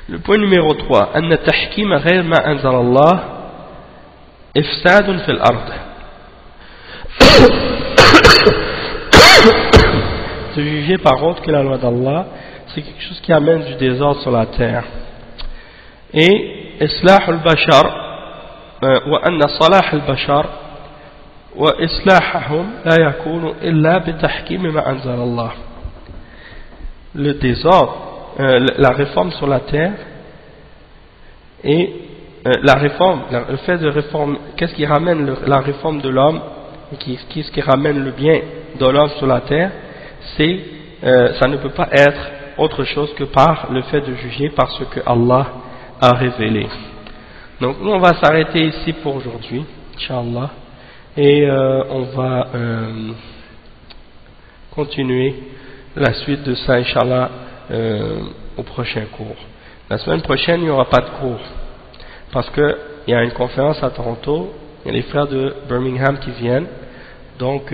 Le point numéro 3, أن التحكيم غير ما أنزل الله إفساد في الأرض. De juger par autre que la loi d'Allah, c'est quelque chose qui amène du désordre sur la terre. Et إصلاح البشر وأن صلاح البشر وإصلاحهم لا يكون إلا بتحكيم ما أنزل الله. Le désordre, la réforme sur la terre et la réforme, le fait de réformer, qu'est-ce qui ramène la réforme de l'homme, qu'est-ce qui ramène le bien de l'homme sur la terre, c'est, ça ne peut pas être autre chose que par le fait de juger par ce que Allah a révélé. Donc nous on va s'arrêter ici pour aujourd'hui, Inch'Allah, et on va continuer la suite de ça, Inch'Allah, au prochain cours. La semaine prochaine, il n'y aura pas de cours, parce qu'il y a une conférence à Toronto, il y a les frères de Birmingham qui viennent, donc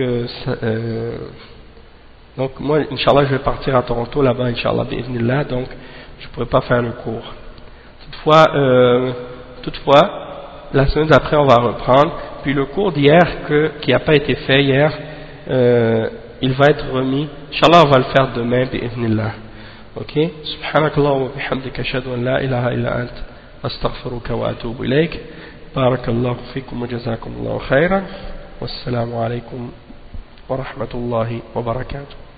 moi, Inch'Allah, je vais partir à Toronto là-bas, Inch'Allah, bi'idhnillah, donc je ne pourrai pas faire le cours. Toutefois, la semaine d'après, on va reprendre, puis le cours d'hier, qui n'a pas été fait hier, il va être remis, Inch'Allah, on va le faire demain, bi'idhnillah. Ok, subhanakallah wa bihamdika ashhadu an la ilaha illa ant astaghfiruka wa atubu ilayk. Barakallahu fikum wa jazakumullahu khairan. Wassalamu alaykum wa rahmatullahi wa barakatuh.